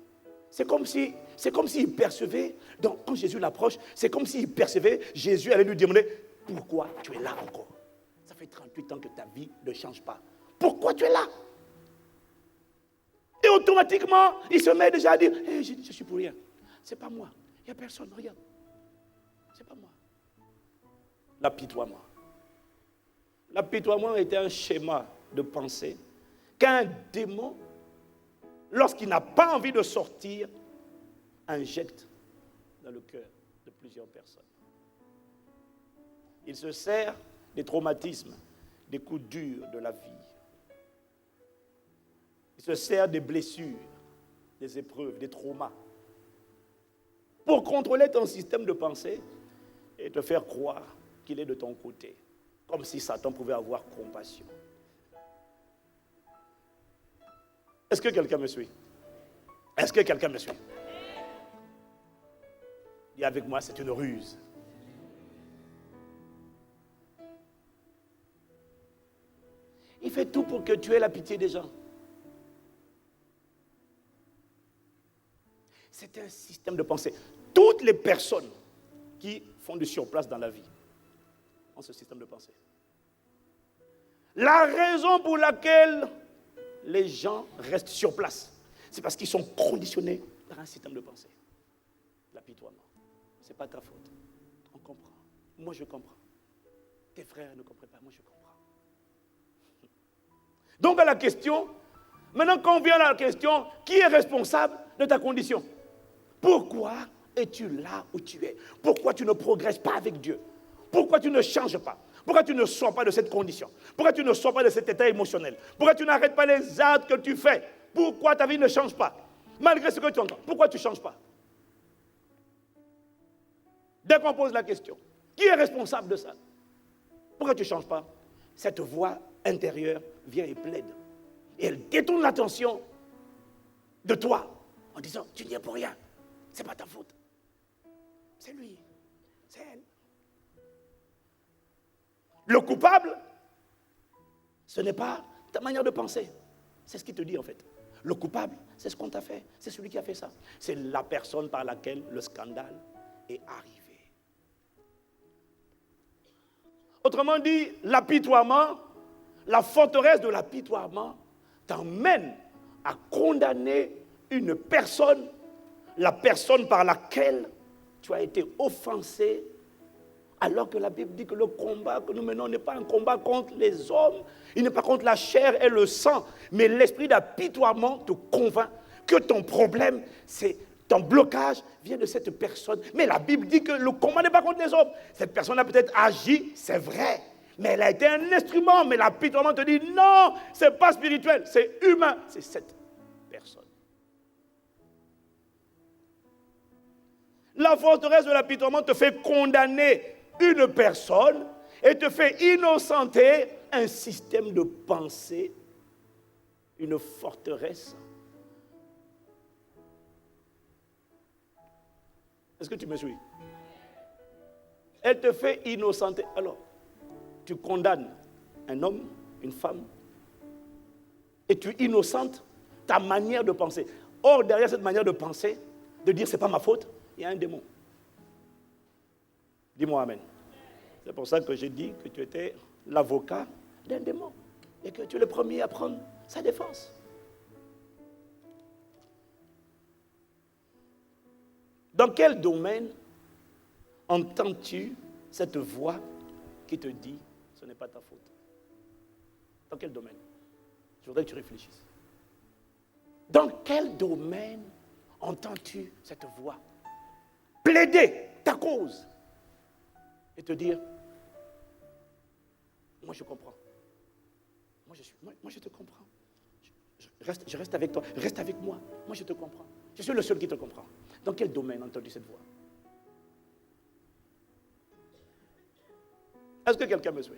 C'est comme s'il percevait, donc quand Jésus l'approche, c'est comme s'il percevait, Jésus allait lui demander, pourquoi tu es là encore? Ça fait 38 ans que ta vie ne change pas. Pourquoi tu es là? Et automatiquement, il se met déjà à dire, hey, je suis pour rien. C'est pas moi. Il n'y a personne, regarde. C'est pas moi. L'apitoiement. L'apitoiement était un schéma de pensée qu'un démon, lorsqu'il n'a pas envie de sortir, injecte dans le cœur de plusieurs personnes. Il se sert des traumatismes, des coups durs de la vie. Il se sert des blessures, des épreuves, des traumas, pour contrôler ton système de pensée et te faire croire qu'il est de ton côté, comme si Satan pouvait avoir compassion. Est-ce que quelqu'un me suit? Est-ce que quelqu'un me suit? Dis avec moi, c'est une ruse. Il fait tout pour que tu aies la pitié des gens. C'est un système de pensée. Toutes les personnes qui font du surplace dans la vie, en ce système de pensée. La raison pour laquelle les gens restent sur place, c'est parce qu'ils sont conditionnés par un système de pensée. L'apitoiement. Ce n'est pas ta faute. On comprend. Moi, je comprends. Tes frères ne comprennent pas. Moi, je comprends. Donc, à la question, maintenant qu'on vient à la question, qui est responsable de ta condition? Pourquoi es-tu là où tu es? Pourquoi tu ne progresses pas avec Dieu? Pourquoi tu ne changes pas? Pourquoi tu ne sors pas de cette condition? Pourquoi tu ne sors pas de cet état émotionnel? Pourquoi tu n'arrêtes pas les actes que tu fais? Pourquoi ta vie ne change pas? Malgré ce que tu entends, pourquoi tu ne changes pas? Dès qu'on pose la question, qui est responsable de ça? Pourquoi tu ne changes pas? Cette voix intérieure vient et plaide. Et elle détourne l'attention de toi en disant, tu n'y es pour rien. Ce n'est pas ta faute. C'est lui. C'est elle. Le coupable, ce n'est pas ta manière de penser. C'est ce qu'il te dit en fait. Le coupable, c'est ce qu'on t'a fait. C'est celui qui a fait ça. C'est la personne par laquelle le scandale est arrivé. Autrement dit, l'apitoiement, la forteresse de l'apitoiement t'emmène à condamner une personne, la personne par laquelle tu as été offensé, alors que la Bible dit que le combat que nous menons n'est pas un combat contre les hommes, il n'est pas contre la chair et le sang, mais l'esprit d'apitoiement te convainc que ton problème, c'est ton blocage vient de cette personne. Mais la Bible dit que le combat n'est pas contre les hommes. Cette personne a peut-être agi, c'est vrai, mais elle a été un instrument. Mais l'apitoiement te dit non, ce n'est pas spirituel, c'est humain, c'est cette personne. La forteresse de l'apitoiement te fait condamner une personne et te fait innocenter un système de pensée, une forteresse. Est-ce que tu me suis? Elle te fait innocenter. Alors, tu condamnes un homme, une femme, et tu innocentes ta manière de penser. Or, derrière cette manière de penser, de dire c'est pas ma faute, il y a un démon. Dis-moi amen. C'est pour ça que j'ai dit que tu étais l'avocat d'un démon et que tu es le premier à prendre sa défense. Dans quel domaine entends-tu cette voix qui te dit ce n'est pas ta faute? Dans quel domaine? Je voudrais que tu réfléchisses. Dans quel domaine entends-tu cette voix plaider ta cause et te dire moi je comprends, moi je te comprends, je reste avec toi, reste avec moi, moi je te comprends, je suis le seul qui te comprend. Dans quel domaine entends-tu cette voix? Est-ce que quelqu'un me suit?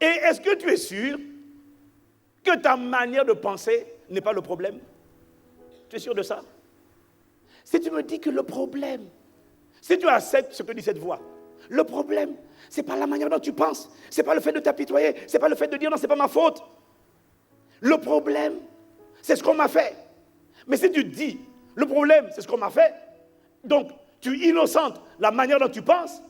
Et est-ce que tu es sûr que ta manière de penser n'est pas le problème? Tu es sûr de ça? Si tu me dis que le problème, si tu acceptes ce que dit cette voix, le problème, ce n'est pas la manière dont tu penses, ce n'est pas le fait de t'apitoyer, ce n'est pas le fait de dire non, ce n'est pas ma faute. Le problème, c'est ce qu'on m'a fait. Mais si tu dis, le problème, c'est ce qu'on m'a fait, donc tu innocentes la manière dont tu penses,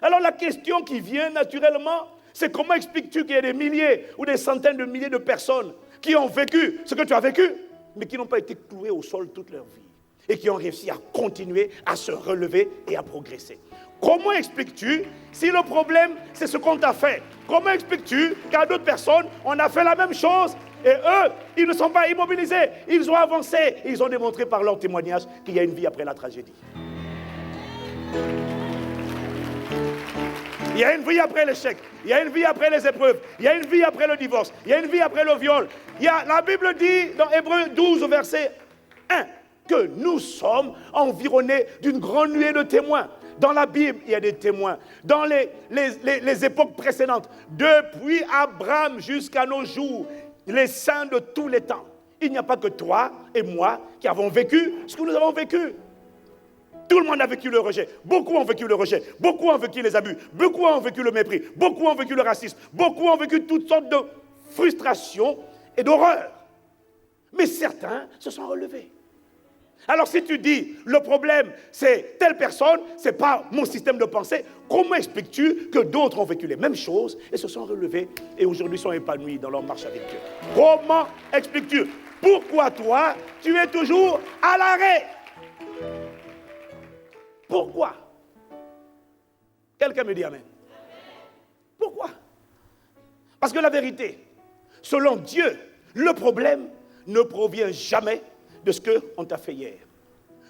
alors la question qui vient naturellement, c'est comment expliques-tu qu'il y a des milliers ou des centaines de milliers de personnes qui ont vécu ce que tu as vécu, mais qui n'ont pas été clouées au sol toute leur vie et qui ont réussi à continuer, à se relever et à progresser. Comment expliques-tu si le problème, c'est ce qu'on t'a fait? Comment expliques-tu qu'à d'autres personnes, on a fait la même chose et eux, ils ne sont pas immobilisés, ils ont avancé, ils ont démontré par leur témoignage qu'il y a une vie après la tragédie. Il y a une vie après l'échec, il y a une vie après les épreuves, il y a une vie après le divorce, il y a une vie après le viol. La Bible dit dans Hébreux 12, verset 1, que nous sommes environnés d'une grande nuée de témoins. Dans la Bible, il y a des témoins. Dans les époques précédentes, depuis Abraham jusqu'à nos jours, les saints de tous les temps, il n'y a pas que toi et moi qui avons vécu ce que nous avons vécu. Tout le monde a vécu le rejet. Beaucoup ont vécu le rejet. Beaucoup ont vécu les abus. Beaucoup ont vécu le mépris. Beaucoup ont vécu le racisme. Beaucoup ont vécu toutes sortes de frustrations et d'horreurs. Mais certains se sont relevés. Alors si tu dis, le problème c'est telle personne, ce n'est pas mon système de pensée, comment expliques-tu que d'autres ont vécu les mêmes choses et se sont relevés et aujourd'hui sont épanouis dans leur marche avec Dieu? Comment expliques-tu? Pourquoi toi, tu es toujours à l'arrêt? Pourquoi? Quelqu'un me dit amen. Pourquoi? Parce que la vérité, selon Dieu, le problème ne provient jamais de ce qu'on t'a fait hier.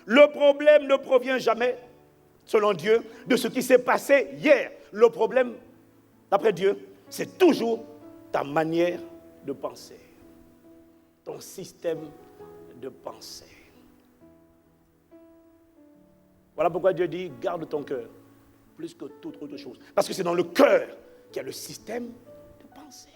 Le problème ne provient jamais, selon Dieu, de ce qui s'est passé hier. Le problème, d'après Dieu, c'est toujours ta manière de penser, ton système de pensée. Voilà pourquoi Dieu dit, garde ton cœur plus que toute autre chose. Parce que c'est dans le cœur qu'il y a le système de pensée.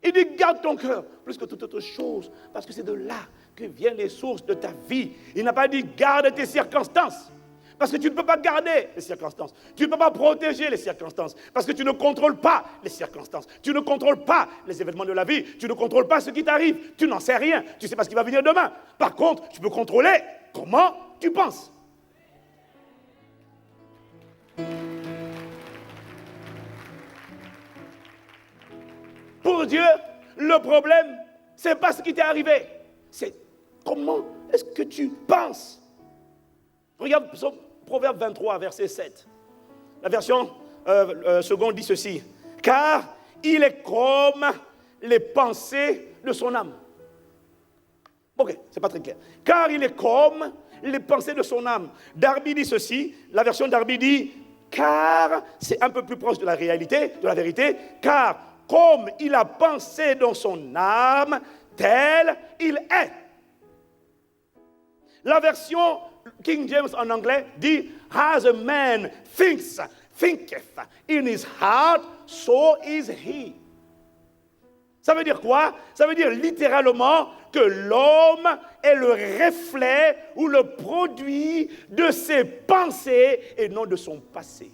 Il dit, garde ton cœur plus que toute autre chose, parce que c'est de là que viennent les sources de ta vie. Il n'a pas dit, garde tes circonstances, parce que tu ne peux pas garder les circonstances. Tu ne peux pas protéger les circonstances, parce que tu ne contrôles pas les circonstances. Tu ne contrôles pas les événements de la vie. Tu ne contrôles pas ce qui t'arrive. Tu n'en sais rien. Tu ne sais pas ce qui va venir demain. Par contre, tu peux contrôler comment tu penses. Pour Dieu, le problème, ce n'est pas ce qui t'est arrivé. C'est comment est-ce que tu penses. Regarde Proverbe 23, verset 7. La version seconde dit ceci. Car il est comme les pensées de son âme. Ok, c'est pas très clair. Car il est comme les pensées de son âme. Darby dit ceci. La version Darby dit, car, c'est un peu plus proche de la réalité, de la vérité, car comme il a pensé dans son âme, tel il est. La version King James en anglais dit, as a man thinketh in his heart, so is he. Ça veut dire quoi? Ça veut dire littéralement que l'homme est le reflet ou le produit de ses pensées et non de son passé.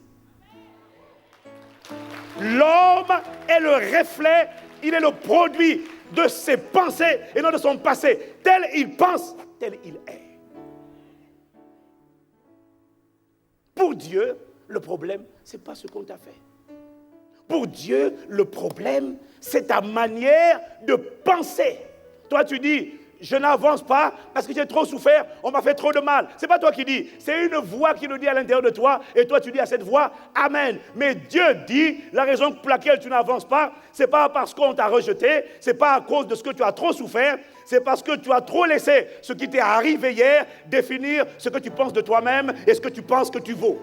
L'homme est le reflet, il est le produit de ses pensées et non de son passé. Tel il pense, tel il est. Pour Dieu, le problème, ce n'est pas ce qu'on t'a fait. Pour Dieu, le problème, c'est ta manière de penser. Toi, tu dis, je n'avance pas parce que j'ai trop souffert, on m'a fait trop de mal. Ce n'est pas toi qui dis, c'est une voix qui le dit à l'intérieur de toi, et toi tu dis à cette voix, Amen. Mais Dieu dit, la raison pour laquelle tu n'avances pas, ce n'est pas parce qu'on t'a rejeté, ce n'est pas à cause de ce que tu as trop souffert, c'est parce que tu as trop laissé ce qui t'est arrivé hier définir ce que tu penses de toi-même et ce que tu penses que tu vaux.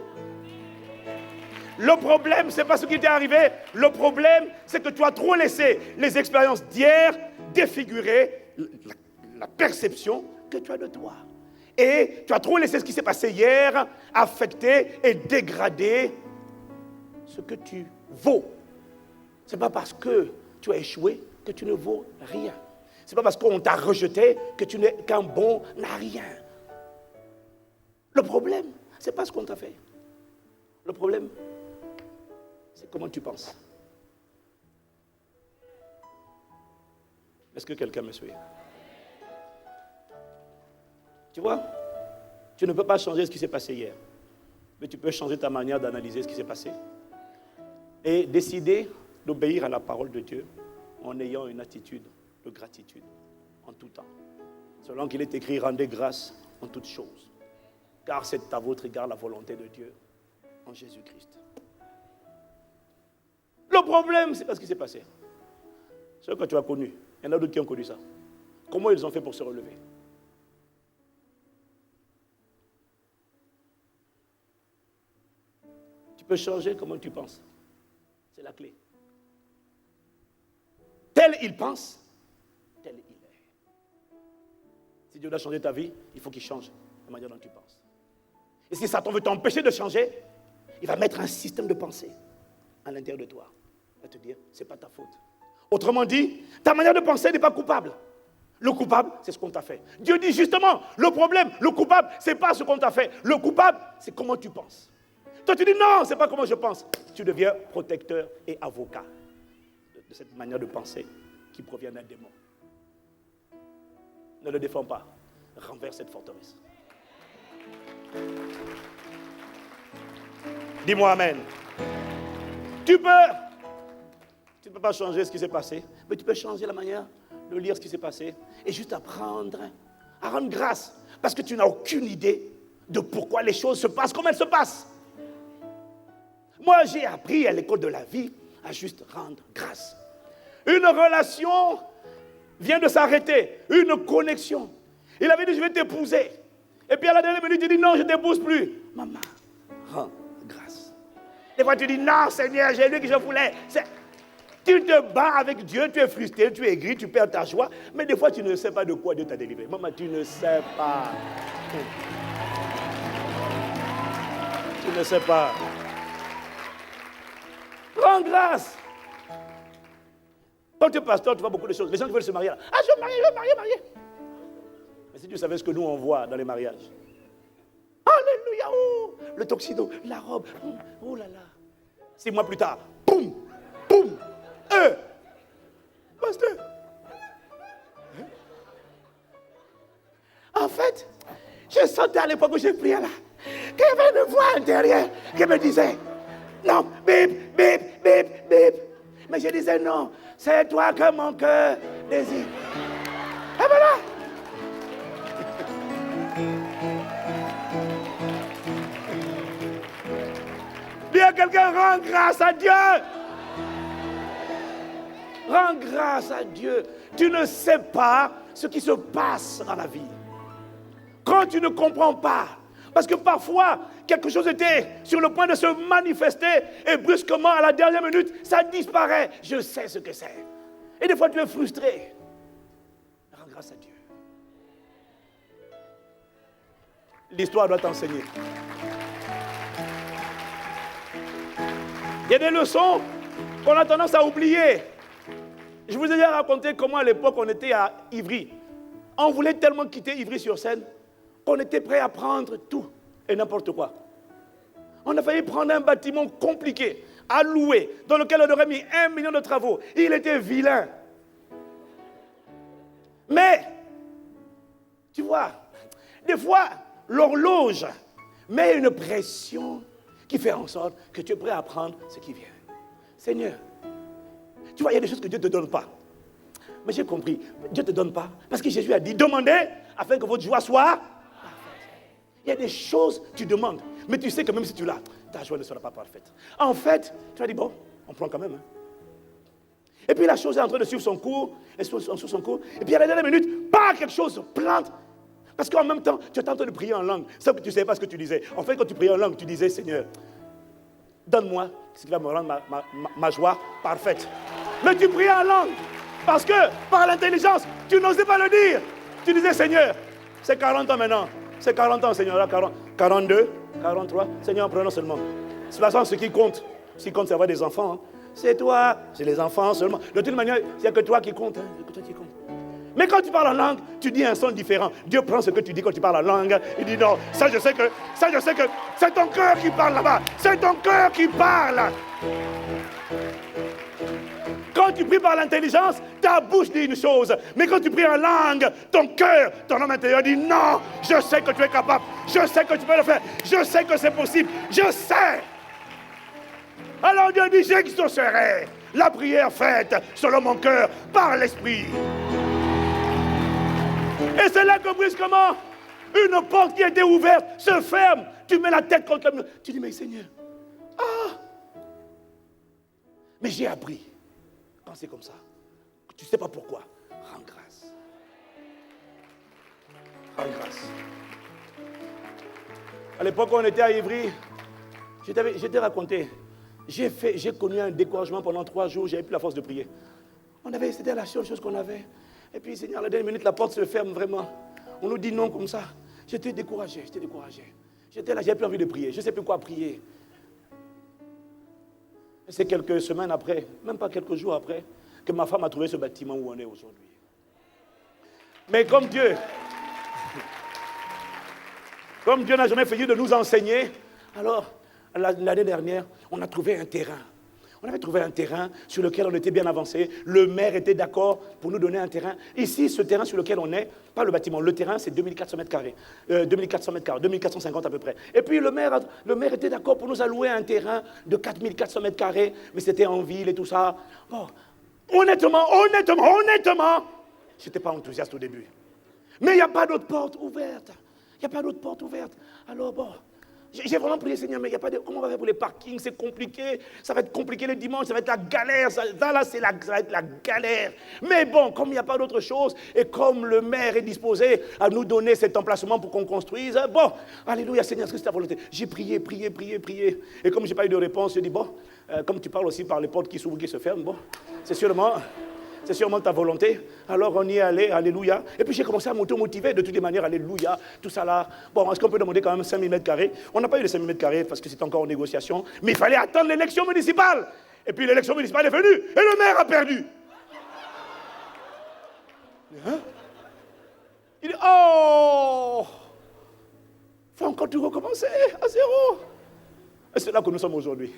Le problème, ce n'est pas ce qui t'est arrivé, le problème, c'est que tu as trop laissé les expériences d'hier défigurer la perception que tu as de toi. Et tu as trop laissé ce qui s'est passé hier affecter et dégrader ce que tu vaux. Ce n'est pas parce que tu as échoué que tu ne vaux rien. Ce n'est pas parce qu'on t'a rejeté que tu n'es qu'un bon à rien. Le problème, ce n'est pas ce qu'on t'a fait. Le problème, c'est comment tu penses. Est-ce que quelqu'un me suit? Tu vois, tu ne peux pas changer ce qui s'est passé hier, mais tu peux changer ta manière d'analyser ce qui s'est passé et décider d'obéir à la parole de Dieu en ayant une attitude de gratitude en tout temps. Selon qu'il est écrit, rendez grâce en toutes choses, car c'est à votre égard la volonté de Dieu en Jésus-Christ. Le problème, c'est pas ce qui s'est passé. C'est ce que tu as connu. Il y en a d'autres qui ont connu ça. Comment ils ont fait pour se relever? Tu peux changer comment tu penses. C'est la clé. Tel il pense, tel il est. Si Dieu doit changer ta vie, il faut qu'il change la manière dont tu penses. Et si Satan veut t'empêcher de changer, il va mettre un système de pensée à l'intérieur de toi. Il va te dire, ce n'est pas ta faute. Autrement dit, ta manière de penser n'est pas coupable. Le coupable, c'est ce qu'on t'a fait. Dieu dit justement, le problème, le coupable, ce n'est pas ce qu'on t'a fait. Le coupable, c'est comment tu penses. Toi, tu dis non, ce n'est pas comment je pense. Tu deviens protecteur et avocat de cette manière de penser qui provient d'un démon. Ne le défends pas. renverse cette forteresse. Dis-moi amen. Tu ne peux pas changer ce qui s'est passé, mais tu peux changer la manière de lire ce qui s'est passé et juste apprendre à rendre grâce. Parce que tu n'as aucune idée de pourquoi les choses se passent comme elles se passent. Moi, j'ai appris à l'école de la vie à juste rendre grâce. Une relation vient de s'arrêter, une connexion. Il avait dit, je vais t'épouser. Et puis à la dernière minute, il dit, non, je ne t'épouse plus. Maman, rends grâce. Des fois, tu dis, non, Seigneur, j'ai lu que je voulais. Tu te bats avec Dieu, tu es frustré, tu es aigri, tu perds ta joie. Mais des fois, tu ne sais pas de quoi Dieu t'a délivré. Maman, tu ne sais pas. Tu ne sais pas. Rends grâce. Quand tu es pasteur, tu vois beaucoup de choses. Les gens qui veulent se marier. Là. Ah, je veux marier. Mais si tu savais ce que nous, on voit dans les mariages. Alléluia, oh, le tuxedo, la robe. Oh là là. 6 mois plus tard, boum, boum. Pasteur. En fait, je sentais à l'époque où j'ai prié là, qu'il y avait une voix intérieure qui me disait, non, bip, bip, bip, bip. Mais je disais non, c'est toi que mon cœur désire. Et voilà. Dis à quelqu'un, rends grâce à Dieu. Rends grâce à Dieu. Tu ne sais pas ce qui se passe dans la vie. Quand tu ne comprends pas, parce que parfois, quelque chose était sur le point de se manifester et brusquement, à la dernière minute, ça disparaît. Je sais ce que c'est. Et des fois, tu es frustré. Rends grâce à Dieu. L'histoire doit t'enseigner. Il y a des leçons qu'on a tendance à oublier. Je vous ai déjà raconté comment à l'époque on était à Ivry. On voulait tellement quitter Ivry-sur-Seine qu'on était prêt à prendre tout et n'importe quoi. On a failli prendre un bâtiment compliqué, à louer, dans lequel on aurait mis 1 million de travaux. Il était vilain. Mais, tu vois, des fois, l'horloge met une pression qui fait en sorte que tu es prêt à prendre ce qui vient. Seigneur, tu vois, il y a des choses que Dieu ne te donne pas. Mais j'ai compris, Dieu ne te donne pas. Parce que Jésus a dit, demandez afin que votre joie soit parfaite. Il y a des choses que tu demandes. Mais tu sais que même si tu l'as, ta joie ne sera pas parfaite. En fait, tu as dit, bon, on prend quand même. Hein. Et puis la chose est en train de suivre son cours, et puis à la dernière minute, quelque chose se plante. Parce qu'en même temps, tu es en train de prier en langue. Sauf que tu ne savais pas ce que tu disais. En fait, quand tu priais en langue, tu disais, Seigneur, donne-moi ce qui va me rendre ma joie parfaite. Mais tu priais en langue. Parce que, par l'intelligence, tu n'osais pas le dire. Tu disais, Seigneur, c'est 40 ans maintenant. C'est 40 ans, Seigneur, là, 42, 43. Seigneur, prenons seulement. De toute façon, ce qui compte, c'est avoir des enfants. Hein. C'est toi, c'est les enfants seulement. De toute manière, il n'y a que toi qui compte. Hein. Que toi qui compte. Mais quand tu parles en langue, tu dis un son différent. Dieu prend ce que tu dis quand tu parles en langue. Il dit non, ça je sais que c'est ton cœur qui parle là-bas. C'est ton cœur qui parle. Quand tu pries par l'intelligence, ta bouche dit une chose. Mais quand tu pries en langue, ton cœur, ton homme intérieur dit non, je sais que tu es capable. Je sais que tu peux le faire. Je sais que c'est possible. Je sais. Alors Dieu dit, j'exaucerai la prière faite selon mon cœur par l'esprit. Et c'est là que brusquement, une porte qui était ouverte se ferme. Tu mets la tête contre le mur. Tu dis, mais Seigneur, mais j'ai appris. Penser comme ça. Tu ne sais pas pourquoi. Rends grâce. Rends grâce. À l'époque où on était à Ivry, je t'ai raconté, j'ai connu un découragement pendant 3 jours, j'avais plus la force de prier. C'était la seule chose qu'on avait. Et puis, Seigneur, à la dernière minute, la porte se ferme vraiment. On nous dit non comme ça. J'étais découragé. J'étais là, j'avais plus envie de prier. Je ne sais plus quoi prier. Et c'est quelques semaines après, même pas quelques jours après, que ma femme a trouvé ce bâtiment où on est aujourd'hui. Mais comme Dieu n'a jamais fini de nous enseigner, alors, l'année dernière, on a trouvé un terrain. On avait trouvé un terrain sur lequel on était bien avancé. Le maire était d'accord pour nous donner un terrain. Ici, ce terrain sur lequel on est, pas le bâtiment, le terrain, c'est 2400 mètres carrés. 2400 mètres carrés, 2450 à peu près. Et puis le maire était d'accord pour nous allouer un terrain de 4400 mètres carrés, mais c'était en ville et tout ça. Bon, honnêtement, je n'étais pas enthousiaste au début. Mais il n'y a pas d'autre porte ouverte. Il n'y a pas d'autre porte ouverte. Alors bon, j'ai vraiment prié, Seigneur, mais il n'y a pas de... Comment on va faire pour les parkings? C'est compliqué. Ça va être compliqué le dimanche, ça va être la galère. Ça va être la galère. Mais bon, comme il n'y a pas d'autre chose, et comme le maire est disposé à nous donner cet emplacement pour qu'on construise, bon, alléluia, Seigneur, est-ce que c'est ta volonté? J'ai prié. Et comme je n'ai pas eu de réponse, je dis, bon, comme tu parles aussi par les portes qui s'ouvrent, qui se ferment, bon, c'est sûrement ta volonté. Alors on y est allé, alléluia. Et puis j'ai commencé à m'auto-motiver de toutes les manières, alléluia, tout ça là. Bon, est-ce qu'on peut demander quand même 5000 mètres carrés? On n'a pas eu les 5000 mètres carrés parce que c'était encore en négociation, mais il fallait attendre l'élection municipale. Et puis l'élection municipale est venue et le maire a perdu. Hein? Il dit, oh, faut encore tout recommencer à zéro. Et c'est là que nous sommes aujourd'hui.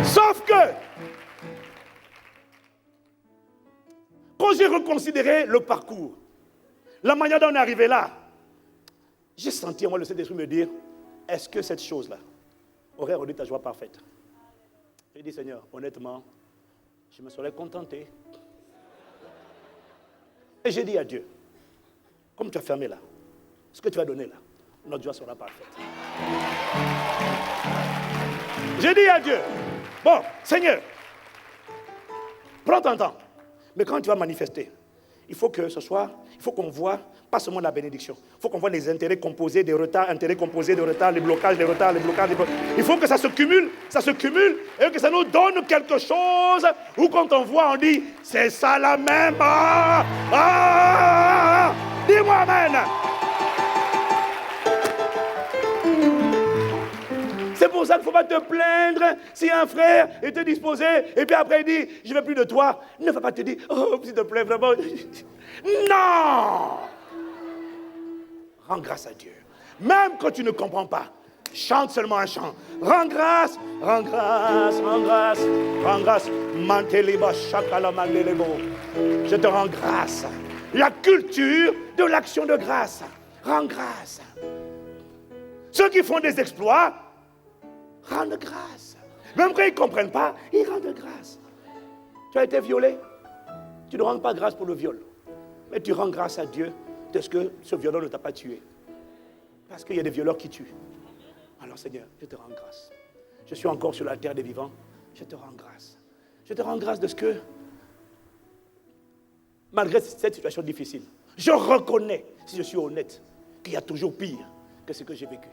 Sauf que, quand j'ai reconsidéré le parcours, la manière dont on est arrivé là, j'ai senti en moi le Saint-Esprit me dire, est-ce que cette chose-là aurait rendu ta joie parfaite? J'ai dit, Seigneur, honnêtement, je me serais contenté. Et j'ai dit à Dieu, comme tu as fermé là, ce que tu vas donner là, notre joie sera parfaite. J'ai dit à Dieu, bon, Seigneur, prends ton temps. Mais quand tu vas manifester, il faut qu'on voit pas seulement la bénédiction. Il faut qu'on voit les intérêts composés, des retards, les blocages. Il faut que ça se cumule, et que ça nous donne quelque chose où quand on voit, on dit, c'est ça la même. Dis-moi amen. C'est pour ça qu'il ne faut pas te plaindre si un frère était disposé et puis après il dit, je ne veux plus de toi. Ne va pas te dire, oh, s'il te plaît, vraiment. Non! Rends grâce à Dieu. Même quand tu ne comprends pas, chante seulement un chant. Rends grâce. Je te rends grâce. La culture de l'action de grâce. Rends grâce. Ceux qui font des exploits, rendent grâce. Même quand ils ne comprennent pas, ils rendent grâce. Tu as été violé, tu ne rends pas grâce pour le viol. Mais tu rends grâce à Dieu de ce que ce violeur ne t'a pas tué. Parce qu'il y a des violeurs qui tuent. Alors Seigneur, je te rends grâce. Je suis encore sur la terre des vivants. Je te rends grâce. Je te rends grâce de ce que, malgré cette situation difficile, je reconnais, si je suis honnête, qu'il y a toujours pire que ce que j'ai vécu.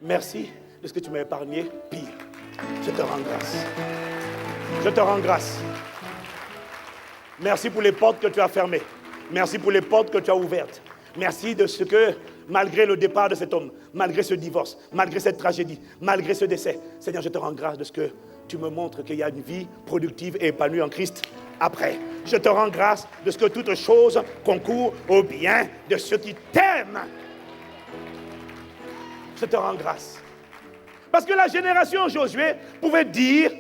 Merci de ce que tu m'as épargné, pire. Je te rends grâce. Je te rends grâce. Merci pour les portes que tu as fermées. Merci pour les portes que tu as ouvertes. Merci de ce que, malgré le départ de cet homme, malgré ce divorce, malgré cette tragédie, malgré ce décès, Seigneur, je te rends grâce de ce que tu me montres qu'il y a une vie productive et épanouie en Christ après. Je te rends grâce de ce que toute chose concourt au bien de ceux qui t'aiment. Je te rends grâce. Parce que la génération Josué pouvait dire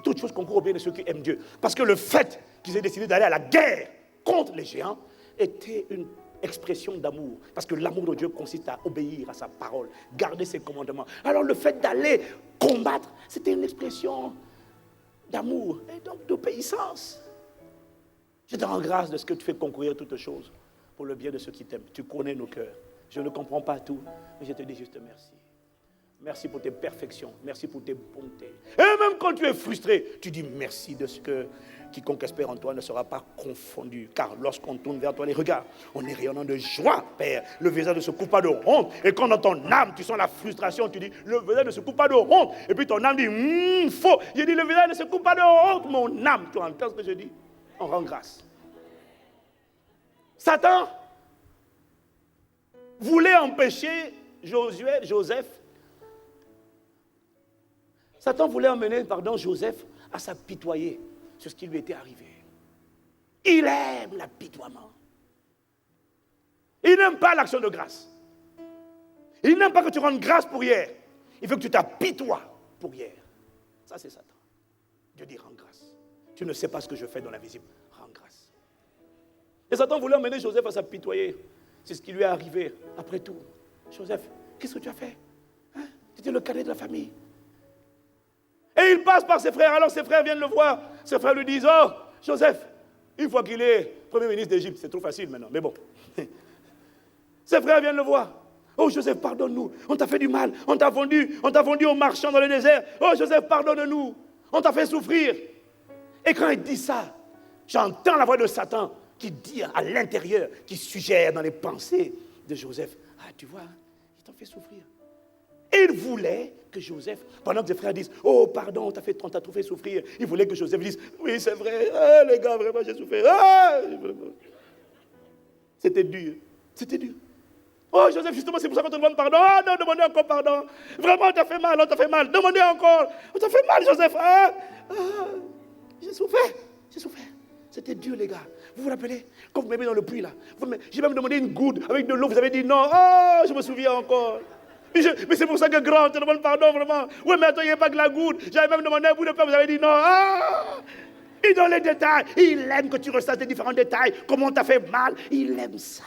toute chose concourt au bien de ceux qui aiment Dieu. Parce que le fait qu'ils aient décidé d'aller à la guerre contre les géants était une expression d'amour. Parce que l'amour de Dieu consiste à obéir à sa parole, garder ses commandements. Alors le fait d'aller combattre, c'était une expression d'amour et donc d'obéissance. Je te rends grâce de ce que tu fais concourir toutes choses pour le bien de ceux qui t'aiment. Tu connais nos cœurs. Je ne comprends pas tout, mais je te dis juste merci. Merci pour tes perfections, merci pour tes bontés. Et même quand tu es frustré, tu dis merci de ce que quiconque espère en toi ne sera pas confondu. Car lorsqu'on tourne vers toi les regards, on est rayonnant de joie, Père. Le visage ne se coupe pas de honte. Et quand dans ton âme, tu sens la frustration, tu dis, le visage ne se coupe pas de honte. Et puis ton âme dit, faux. J'ai dit, le visage ne se coupe pas de honte, mon âme. Tu entends ce que je dis? On rend grâce. Satan voulait empêcher Joseph. Satan voulait emmener, Joseph à s'apitoyer sur ce qui lui était arrivé. Il aime l'apitoiement. Il n'aime pas l'action de grâce. Il n'aime pas que tu rendes grâce pour hier. Il veut que tu t'apitoies pour hier. Ça, c'est Satan. Dieu dit, rends grâce. Tu ne sais pas ce que je fais dans l'invisible. Rends grâce. Et Satan voulait emmener Joseph à s'apitoyer. C'est ce qui lui est arrivé. Après tout, Joseph, qu'est-ce que tu as fait? Tu étais le cadet de la famille. Et il passe par ses frères. Alors ses frères viennent le voir. Ses frères lui disent, oh, Joseph, une fois qu'il est premier ministre d'Égypte, c'est trop facile maintenant, mais bon. Ses frères viennent le voir. Oh Joseph, pardonne-nous. On t'a fait du mal. On t'a vendu aux marchands dans le désert. Oh Joseph, pardonne-nous. On t'a fait souffrir. Et quand il dit ça, j'entends la voix de Satan qui dit à l'intérieur, qui suggère dans les pensées de Joseph, ah tu vois, il t'a fait souffrir. Et il voulait que Joseph, pendant que ses frères disent, oh pardon, on t'a trop fait souffrir, il voulait que Joseph dise, oui c'est vrai, ah, les gars, vraiment j'ai souffert. Ah. C'était dur, c'était dur. Oh Joseph, justement c'est pour ça qu'on te demande pardon. Ah non, demandez encore pardon. Vraiment on t'a fait mal, demandez encore. On t'a fait mal Joseph. J'ai souffert. C'était dur les gars. Vous vous rappelez, quand vous m'aimez dans le puits là, j'ai même demandé une goutte avec de l'eau, vous avez dit non. Oh, je me souviens encore. Mais c'est pour ça que grand, on te demande pardon vraiment. Oui, mais attends, il n'y a pas que la goutte. J'avais même demandé un bout de pain, vous avez dit non. Ah! Et dans les détails, il aime que tu ressasses les différents détails, comment on t'a fait mal, il aime ça.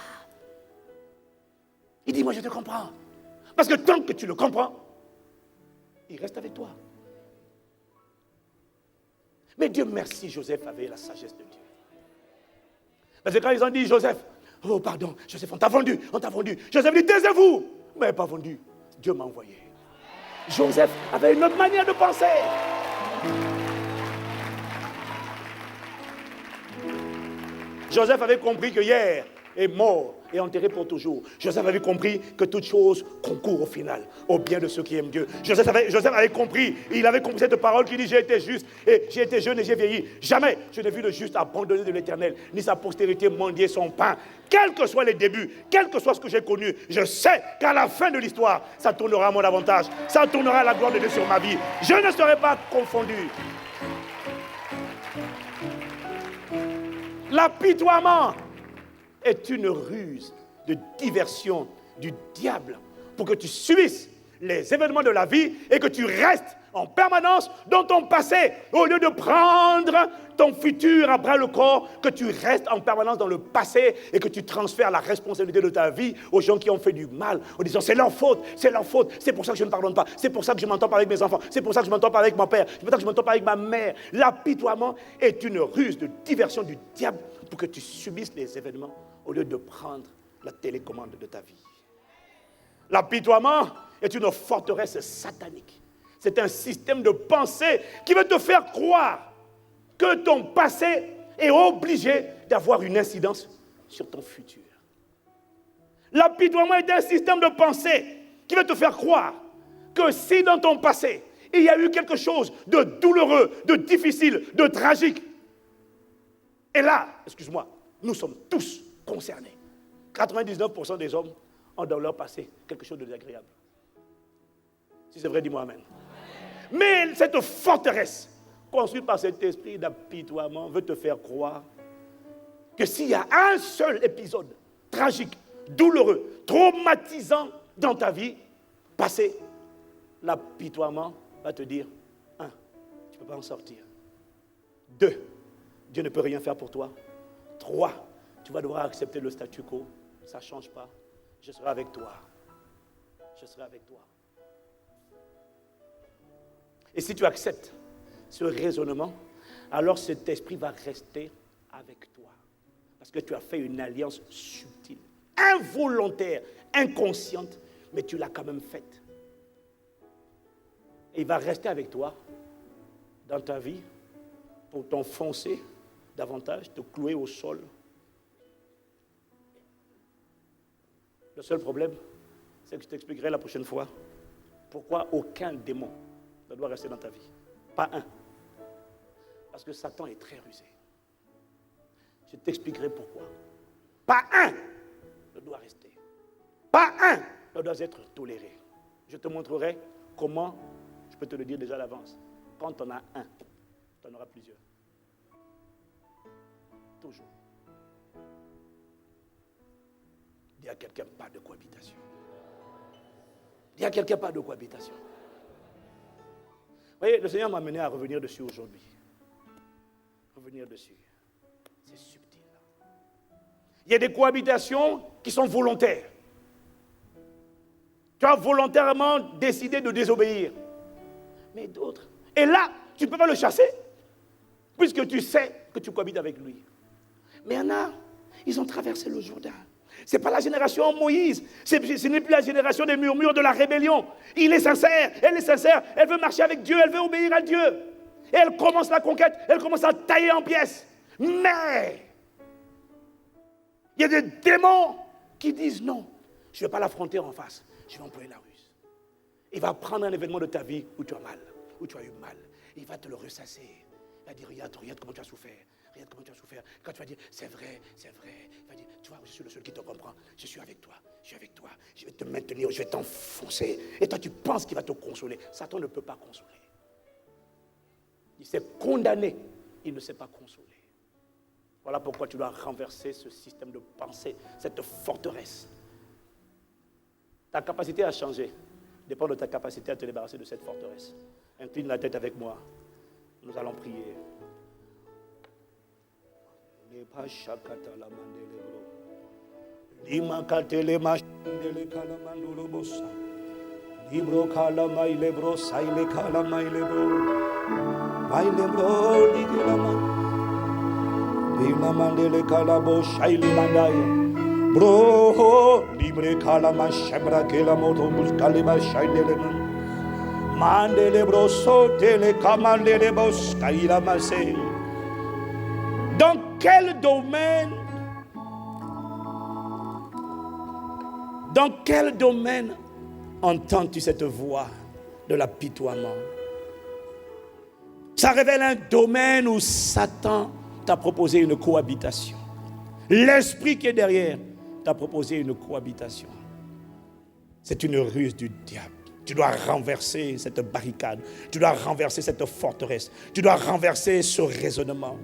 Il dit, moi je te comprends. Parce que tant que tu le comprends, il reste avec toi. Mais Dieu merci, Joseph avait la sagesse de Dieu. Parce que quand ils ont dit, Joseph, oh pardon, Joseph, on t'a vendu. Joseph dit, taisez-vous. Vous ne m'avez pas vendu, Dieu m'a envoyé. Joseph avait une autre manière de penser. Joseph avait compris que hier est mort et enterré pour toujours. Joseph avait compris que toute chose concourt au final au bien de ceux qui aiment Dieu. Joseph avait compris, il avait compris cette parole qui dit, j'ai été juste et j'ai été jeune et j'ai vieilli. Jamais je n'ai vu le juste abandonné de l'Éternel, ni sa postérité mendier son pain. Quels que soient les débuts, quel que soit ce que j'ai connu, je sais qu'à la fin de l'histoire, ça tournera à mon avantage, ça tournera à la gloire de Dieu sur ma vie. Je ne serai pas confondu. L'apitoiement est une ruse de diversion du diable pour que tu subisses les événements de la vie et que tu restes en permanence dans ton passé au lieu de prendre ton futur à bras le corps, que tu restes en permanence dans le passé et que tu transfères la responsabilité de ta vie aux gens qui ont fait du mal en disant c'est leur faute, c'est pour ça que je ne pardonne pas, c'est pour ça que je ne m'entends pas avec mes enfants, c'est pour ça que je ne m'entends pas avec mon père, c'est pour ça que je ne m'entends pas avec ma mère. L'apitoiement est une ruse de diversion du diable pour que tu subisses les événements au lieu de prendre la télécommande de ta vie. L'apitoiement est une forteresse satanique. C'est un système de pensée qui veut te faire croire que ton passé est obligé d'avoir une incidence sur ton futur. L'apitoiement est un système de pensée qui veut te faire croire que si dans ton passé, il y a eu quelque chose de douloureux, de difficile, de tragique, et là, excuse-moi, nous sommes tous concernés. 99% des hommes ont dans leur passé quelque chose de désagréable. Si c'est vrai, dis-moi amen. Mais cette forteresse, construite par cet esprit d'apitoiement, veut te faire croire que s'il y a un seul épisode tragique, douloureux, traumatisant dans ta vie passée, l'apitoiement va te dire, 1, tu ne peux pas en sortir. 2, Dieu ne peut rien faire pour toi. 3, tu vas devoir accepter le statu quo. Ça ne change pas. Je serai avec toi. Je serai avec toi. Et si tu acceptes ce raisonnement, alors cet esprit va rester avec toi. Parce que tu as fait une alliance subtile, involontaire, inconsciente, mais tu l'as quand même faite. Et il va rester avec toi dans ta vie pour t'enfoncer davantage, te clouer au sol. Le seul problème, c'est que je t'expliquerai la prochaine fois pourquoi aucun démon ne doit rester dans ta vie. Pas un. Parce que Satan est très rusé. Je t'expliquerai pourquoi. Pas un ne doit rester. Pas un ne doit être toléré. Je te montrerai comment, je peux te le dire déjà à l'avance, quand tu en as un, tu en auras plusieurs. Toujours. Dis à quelqu'un, pas de cohabitation. Dis à quelqu'un, pas de cohabitation. Vous voyez, le Seigneur m'a amené à revenir dessus aujourd'hui. Revenir dessus. C'est subtil. Il y a des cohabitations qui sont volontaires. Tu as volontairement décidé de désobéir. Mais d'autres. Et là, tu ne peux pas le chasser, puisque tu sais que tu cohabites avec lui. Mais il y en a, ils ont traversé le Jourdain. Ce n'est pas la génération Moïse. Ce n'est plus la génération des murmures de la rébellion. Il est sincère, elle est sincère. Elle veut marcher avec Dieu, elle veut obéir à Dieu. Et elle commence la conquête, elle commence à tailler en pièces. Mais, il y a des démons qui disent non, je ne vais pas l'affronter en face. Je vais employer la ruse. Il va prendre un événement de ta vie où tu as mal, où tu as eu mal. Il va te le ressasser. Il va dire, regarde comment tu as souffert. Regarde comment tu as souffert. Quand tu vas dire, c'est vrai. Il va dire, tu vois, je suis le seul qui te comprend. Je suis avec toi. Je vais te maintenir, je vais t'enfoncer. Et toi, tu penses qu'il va te consoler. Satan ne peut pas consoler. Il s'est condamné. Il ne sait pas consoler. Voilà pourquoi tu dois renverser ce système de pensée, cette forteresse. Ta capacité à changer dépend de ta capacité à te débarrasser de cette forteresse. Incline la tête avec moi. Nous allons prier. Bro, libre kalama shebra kela moto muskalima shaidelema. Mandele broso tele kamandele bos kaila mase. Dans quel domaine entends-tu cette voix de l'apitoiement? Ça révèle un domaine où Satan t'a proposé une cohabitation. L'esprit qui est derrière t'a proposé une cohabitation. C'est une ruse du diable. Tu dois renverser cette barricade. Tu dois renverser cette forteresse. Tu dois renverser ce raisonnement.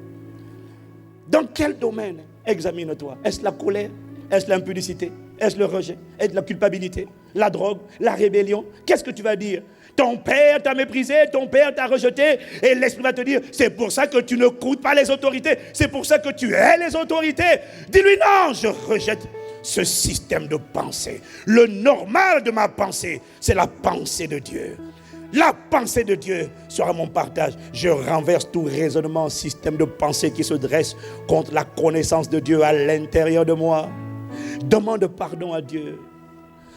Dans quel domaine? Examine-toi. Est-ce la colère? Est-ce l'impudicité? Est-ce le rejet? Est-ce la culpabilité? La drogue? La rébellion? Qu'est-ce que tu vas dire? Ton père t'a méprisé, ton père t'a rejeté, et l'esprit va te dire, c'est pour ça que tu ne coûtes pas les autorités, c'est pour ça que tu hais les autorités. Dis-lui non, je rejette ce système de pensée. Le normal de ma pensée, c'est la pensée de Dieu. La pensée de Dieu sera mon partage. Je renverse tout raisonnement, système de pensée qui se dresse contre la connaissance de Dieu à l'intérieur de moi. Demande pardon à Dieu.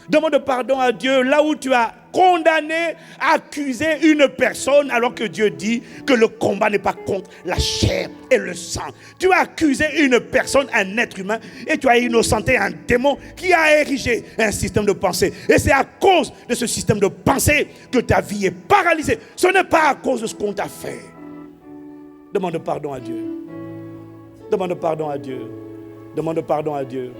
Demande pardon à Dieu là où tu as condamné, accusé une personne alors que Dieu dit que le combat n'est pas contre la chair et le sang. Tu as accusé une personne, un être humain, et tu as innocenté un démon qui a érigé un système de pensée. Et c'est à cause de ce système de pensée que ta vie est paralysée. Ce n'est pas à cause de ce qu'on t'a fait. Demande pardon à Dieu. Demande pardon à Dieu. Demande pardon à Dieu.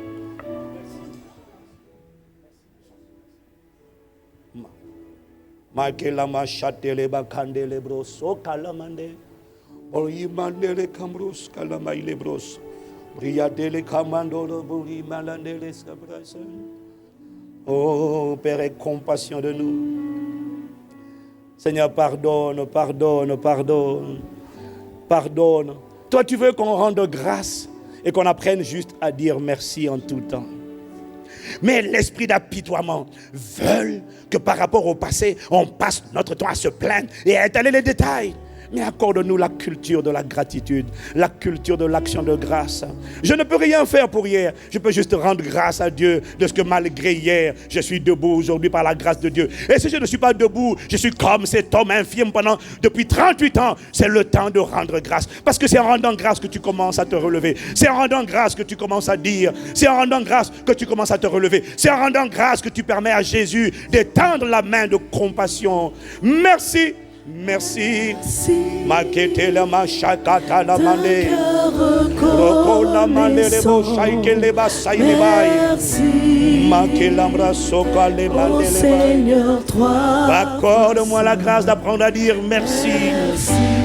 Makela machatele bakandele bros o kalamande oyimandele kambrus kalamaile bros briadele kamandolo buri malandele sabrasa. Oh Père, aie compassion de nous. Seigneur, pardonne. Toi, tu veux qu'on rende grâce et qu'on apprenne juste à dire merci en tout temps. Mais l'esprit d'apitoiement veut que par rapport au passé, on passe notre temps à se plaindre et à étaler les détails. Mais accorde-nous la culture de la gratitude, la culture de l'action de grâce. Je ne peux rien faire pour hier. Je peux juste rendre grâce à Dieu de ce que malgré hier, je suis debout aujourd'hui par la grâce de Dieu. Et si je ne suis pas debout, je suis comme cet homme infirme depuis 38 ans. C'est le temps de rendre grâce. Parce que c'est en rendant grâce que tu commences à te relever. C'est en rendant grâce que tu commences à dire. C'est en rendant grâce que tu commences à te relever. C'est en rendant grâce que tu permets à Jésus d'étendre la main de compassion. Merci. Merci. Makete la machakata la mande. Roko la mande le bo shaike le ba saile bai. Makelambra soka le mande le bai. Accorde-moi la grâce d'apprendre à dire merci.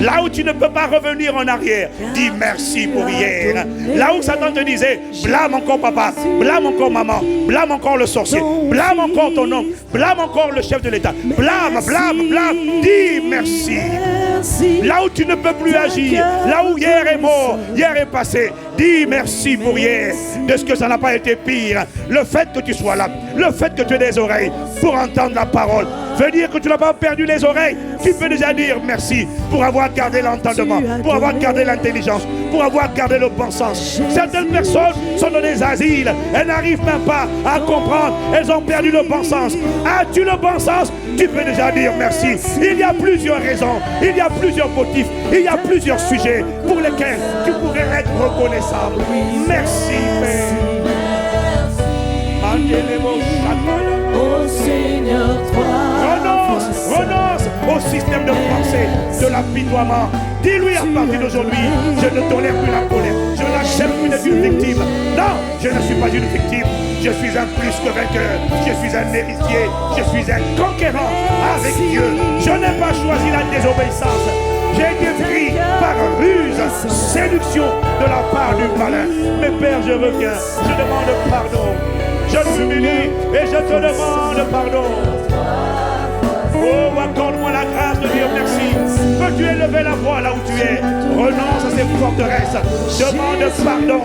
Là où tu ne peux pas revenir en arrière, dis merci pour hier. Là où Satan te disait, blâme encore papa, blâme encore maman, blâme encore le sorcier, blâme encore ton oncle, blâme encore le chef de l'État, blâme, dis merci. Là où tu ne peux plus agir, là où hier est mort, hier est passé, dis merci pour hier, de ce que ça n'a pas été pire. Le fait que tu sois là, le fait que tu aies des oreilles pour entendre la parole, veut dire que tu n'as pas perdu les oreilles. Tu peux déjà dire merci pour avoir gardé l'entendement, pour avoir gardé l'intelligence, pour avoir gardé le bon sens. Certaines personnes sont dans des asiles, elles n'arrivent même pas à comprendre, elles ont perdu le bon sens. As-tu le bon sens? Tu peux déjà dire merci. Il y a plusieurs raisons, il y a plusieurs motifs, il y a plusieurs sujets pour lesquels tu pourrais être reconnaissable. Merci, Père. Oh Seigneur, renonce au système de pensée de l'apitoiement. Dis-lui à partir d'aujourd'hui, je ne tolère plus la colère, je n'accepte plus d'être une victime. Non, je ne suis pas une victime, je suis un plus que vainqueur, je suis un héritier, je suis un conquérant avec Dieu. Je n'ai pas choisi la désobéissance, j'ai été pris par ruse, séduction de la part du malin. Mais Père, je reviens, je demande pardon. Je m'humilie et je te demande pardon. Oh, accorde-moi la grâce de dire merci. Peux-tu élever la voix là où tu es? Renonce à ces forteresses. Demande pardon.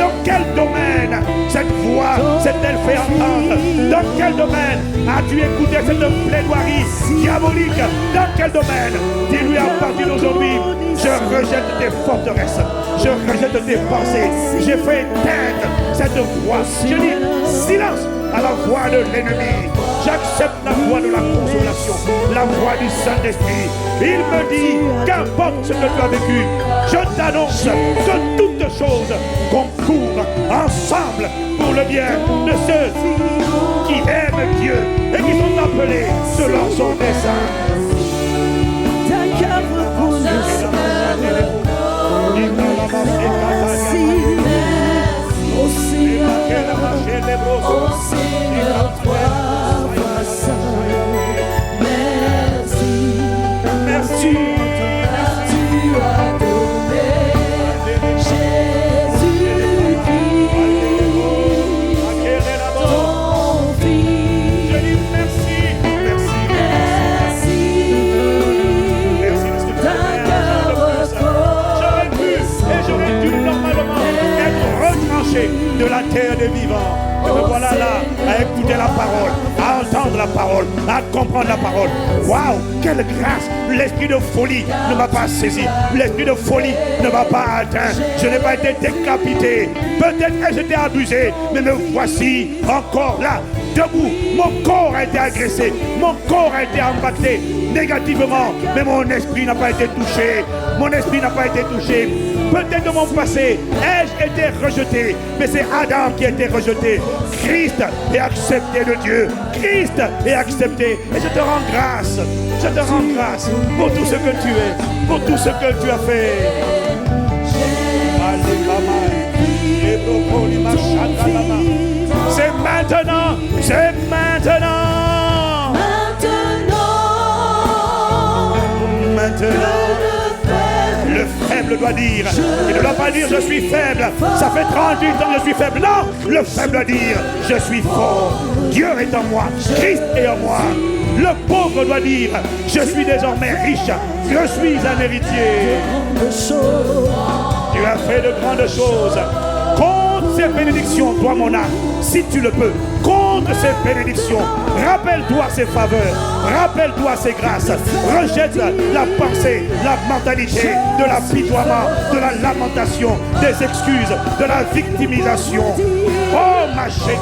Dans quel domaine cette voix s'est-elle fait entendre? Dans quel domaine as-tu écouté cette plaidoirie diabolique? Dans quel domaine? Dis-lui à partir d'aujourd'hui, je rejette tes forteresses. Je rejette tes pensées. J'ai fait éteindre cette voix. Je dis silence à la voix de l'ennemi. J'accepte la voix de la consolation, la voix du Saint-Esprit. Il me dit, qu'importe ce que tu as vécu, je t'annonce que toutes choses concourent ensemble pour le bien de ceux qui aiment Dieu et qui sont appelés selon son dessein. Oh Seigneur, toi, merci. Tu as donné Jésus-Christ, ton Fils. Je dis merci. J'aurais dû normalement être retranché de la terre des vivants. Et me voilà là à écouter la parole, à entendre la parole, à comprendre la parole. Waouh, quelle grâce! L'esprit de folie ne m'a pas saisi. L'esprit de folie ne m'a pas atteint. Je n'ai pas été décapité. Peut-être que j'étais abusé, mais me voici encore là, debout. Mon corps a été agressé. Mon corps a été impacté négativement, mais mon esprit n'a pas été touché. Mon esprit n'a pas été touché. Peut-être de mon passé, ai-je été rejeté, mais c'est Adam qui a été rejeté. Christ est accepté de Dieu. Christ est accepté. Et je te rends grâce. Je te rends grâce pour tout ce que tu es, pour tout ce que tu as fait. C'est maintenant. C'est maintenant. Maintenant. Le faible doit dire, il ne doit pas dire je suis faible, ça fait 38 ans que je suis faible. Non, le faible doit dire je suis fort, Dieu est en moi, Christ est en moi. Le pauvre doit dire je suis désormais riche, je suis un héritier. Tu as fait de grandes choses. Compte ces bénédictions, toi mon âme, si tu le peux. Compte ces bénédictions. Rappelle-toi ses faveurs. Rappelle-toi ses grâces. Rejette la pensée, la mentalité de l'apitoiement, de la lamentation, des excuses, de la victimisation. Oh ma chérie,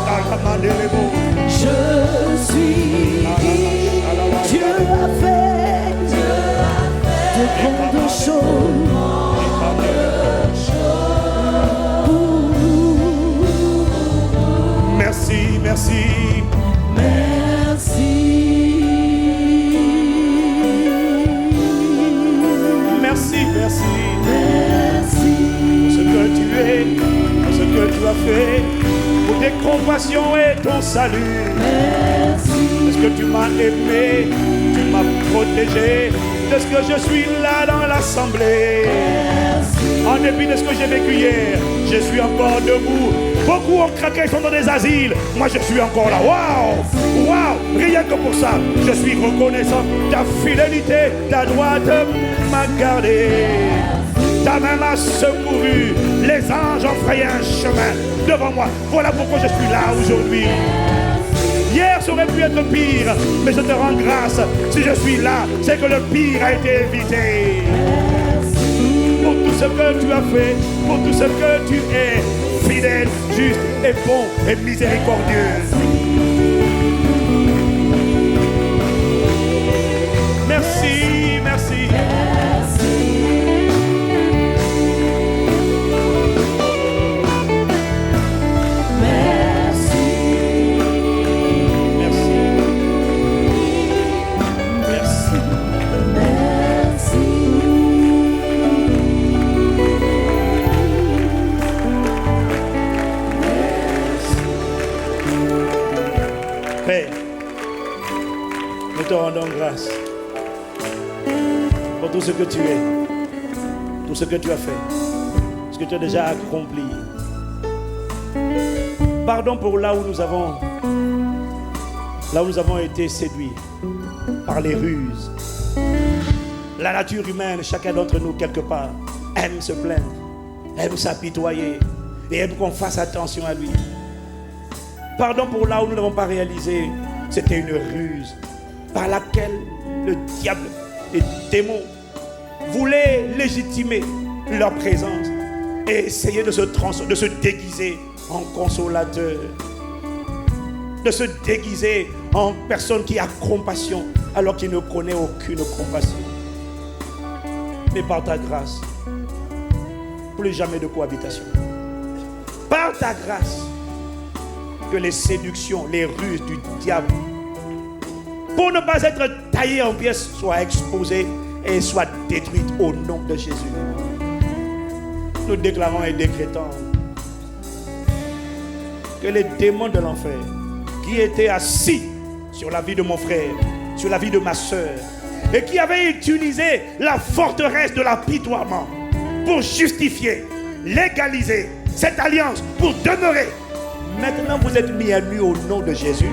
je suis. Dieu a fait de grandes choses. Merci, merci. Merci. Merci, merci. Merci. Pour ce que tu es, pour ce que tu as fait, pour tes compassions et ton salut. Merci. Parce que tu m'as aimé, tu m'as protégé, de ce que je suis là dans l'assemblée. En dépit de ce que j'ai vécu hier, je suis encore debout. Beaucoup ont craqué, sont dans des asiles. Moi, je suis encore là. Waouh! Waouh! Rien que pour ça, je suis reconnaissant. Ta fidélité, ta droite m'a gardé. Ta main m'a secouru. Les anges ont frayé un chemin devant moi. Voilà pourquoi je suis là aujourd'hui. Hier, ça aurait pu être pire, mais je te rends grâce. Si je suis là, c'est que le pire a été évité. Pour tout ce que tu as fait, pour tout ce que tu es, fidèle, juste et bon et miséricordieux. Merci, merci. Père, nous te rendons grâce pour tout ce que tu es, tout ce que tu as fait, ce que tu as déjà accompli. Pardon pour là où nous avons été séduits par les ruses. La nature humaine, chacun d'entre nous quelque part, aime se plaindre, aime s'apitoyer et aime qu'on fasse attention à lui. Pardon pour là où nous n'avons pas réalisé, c'était une ruse par laquelle le diable, les démons voulaient légitimer leur présence et essayer de se déguiser en consolateur, de se déguiser en personne qui a compassion alors qu'il ne connaît aucune compassion. Mais par ta grâce, plus jamais de cohabitation. Par ta grâce, que les séductions, les ruses du diable, pour ne pas être taillées en pièces, soient exposées et soient détruites au nom de Jésus. Nous déclarons et décrétons que les démons de l'enfer qui étaient assis sur la vie de mon frère, sur la vie de ma soeur, et qui avaient utilisé la forteresse de l'apitoiement pour justifier, légaliser cette alliance, pour demeurer. Maintenant, vous êtes mis à nu au nom de Jésus.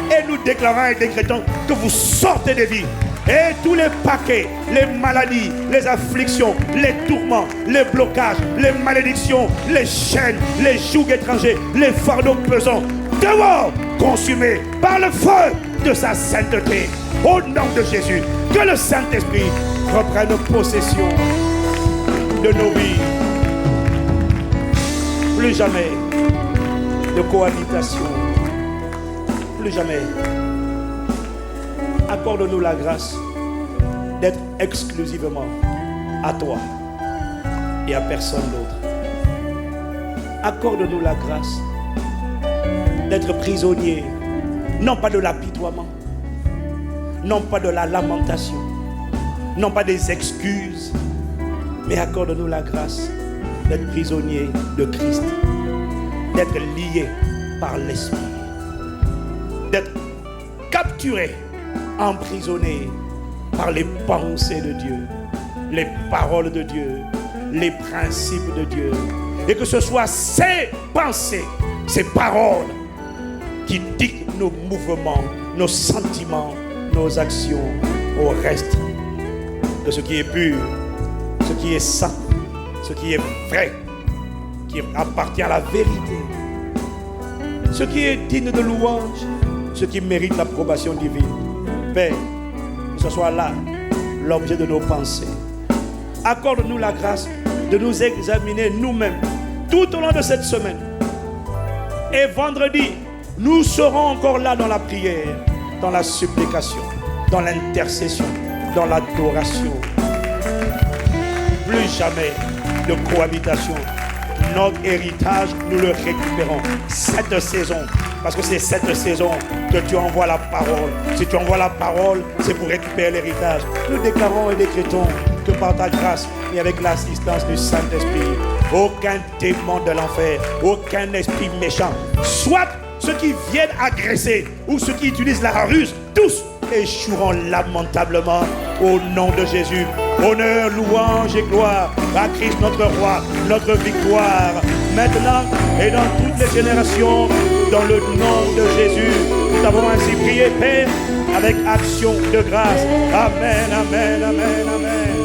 Et nous déclarons et décrétons que vous sortez des vies. Et tous les paquets, les maladies, les afflictions, les tourments, les blocages, les malédictions, les chaînes, les jougs étrangers, les fardeaux pesants, dehors, consumés par le feu de sa sainteté. Au nom de Jésus, que le Saint-Esprit reprenne possession de nos vies. Plus jamais de cohabitation. Plus jamais. Accorde-nous la grâce d'être exclusivement à toi et à personne d'autre. Accorde-nous la grâce d'être prisonnier, non pas de l'apitoiement, non pas de la lamentation, non pas des excuses, mais accorde-nous la grâce d'être prisonnier de Christ, d'être lié par l'Esprit, d'être capturé, emprisonné par les pensées de Dieu, les paroles de Dieu, les principes de Dieu, et que ce soit ces pensées, ces paroles qui dictent nos mouvements, nos sentiments, nos actions au reste de ce qui est pur, ce qui est saint, ce qui est vrai, qui appartient à la vérité, ce qui est digne de louange, ce qui mérite l'approbation divine. Père, que ce soit là l'objet de nos pensées. Accorde-nous la grâce de nous examiner nous-mêmes tout au long de cette semaine. Et vendredi, nous serons encore là dans la prière, dans la supplication, dans l'intercession, dans l'adoration. Plus jamais de cohabitation. Notre héritage, nous le récupérons cette saison. Parce que c'est cette saison que tu envoies la parole. Si tu envoies la parole, c'est pour récupérer l'héritage. Nous déclarons et décrétons que par ta grâce et avec l'assistance du Saint-Esprit, aucun démon de l'enfer, aucun esprit méchant, soit ceux qui viennent agresser ou ceux qui utilisent la ruse, tous échoueront lamentablement au nom de Jésus. Honneur, louange et gloire à Christ notre roi, notre victoire, maintenant et dans toutes les générations, dans le nom de Jésus. Nous avons ainsi prié, Père, avec action de grâce. Amen, amen, amen, amen.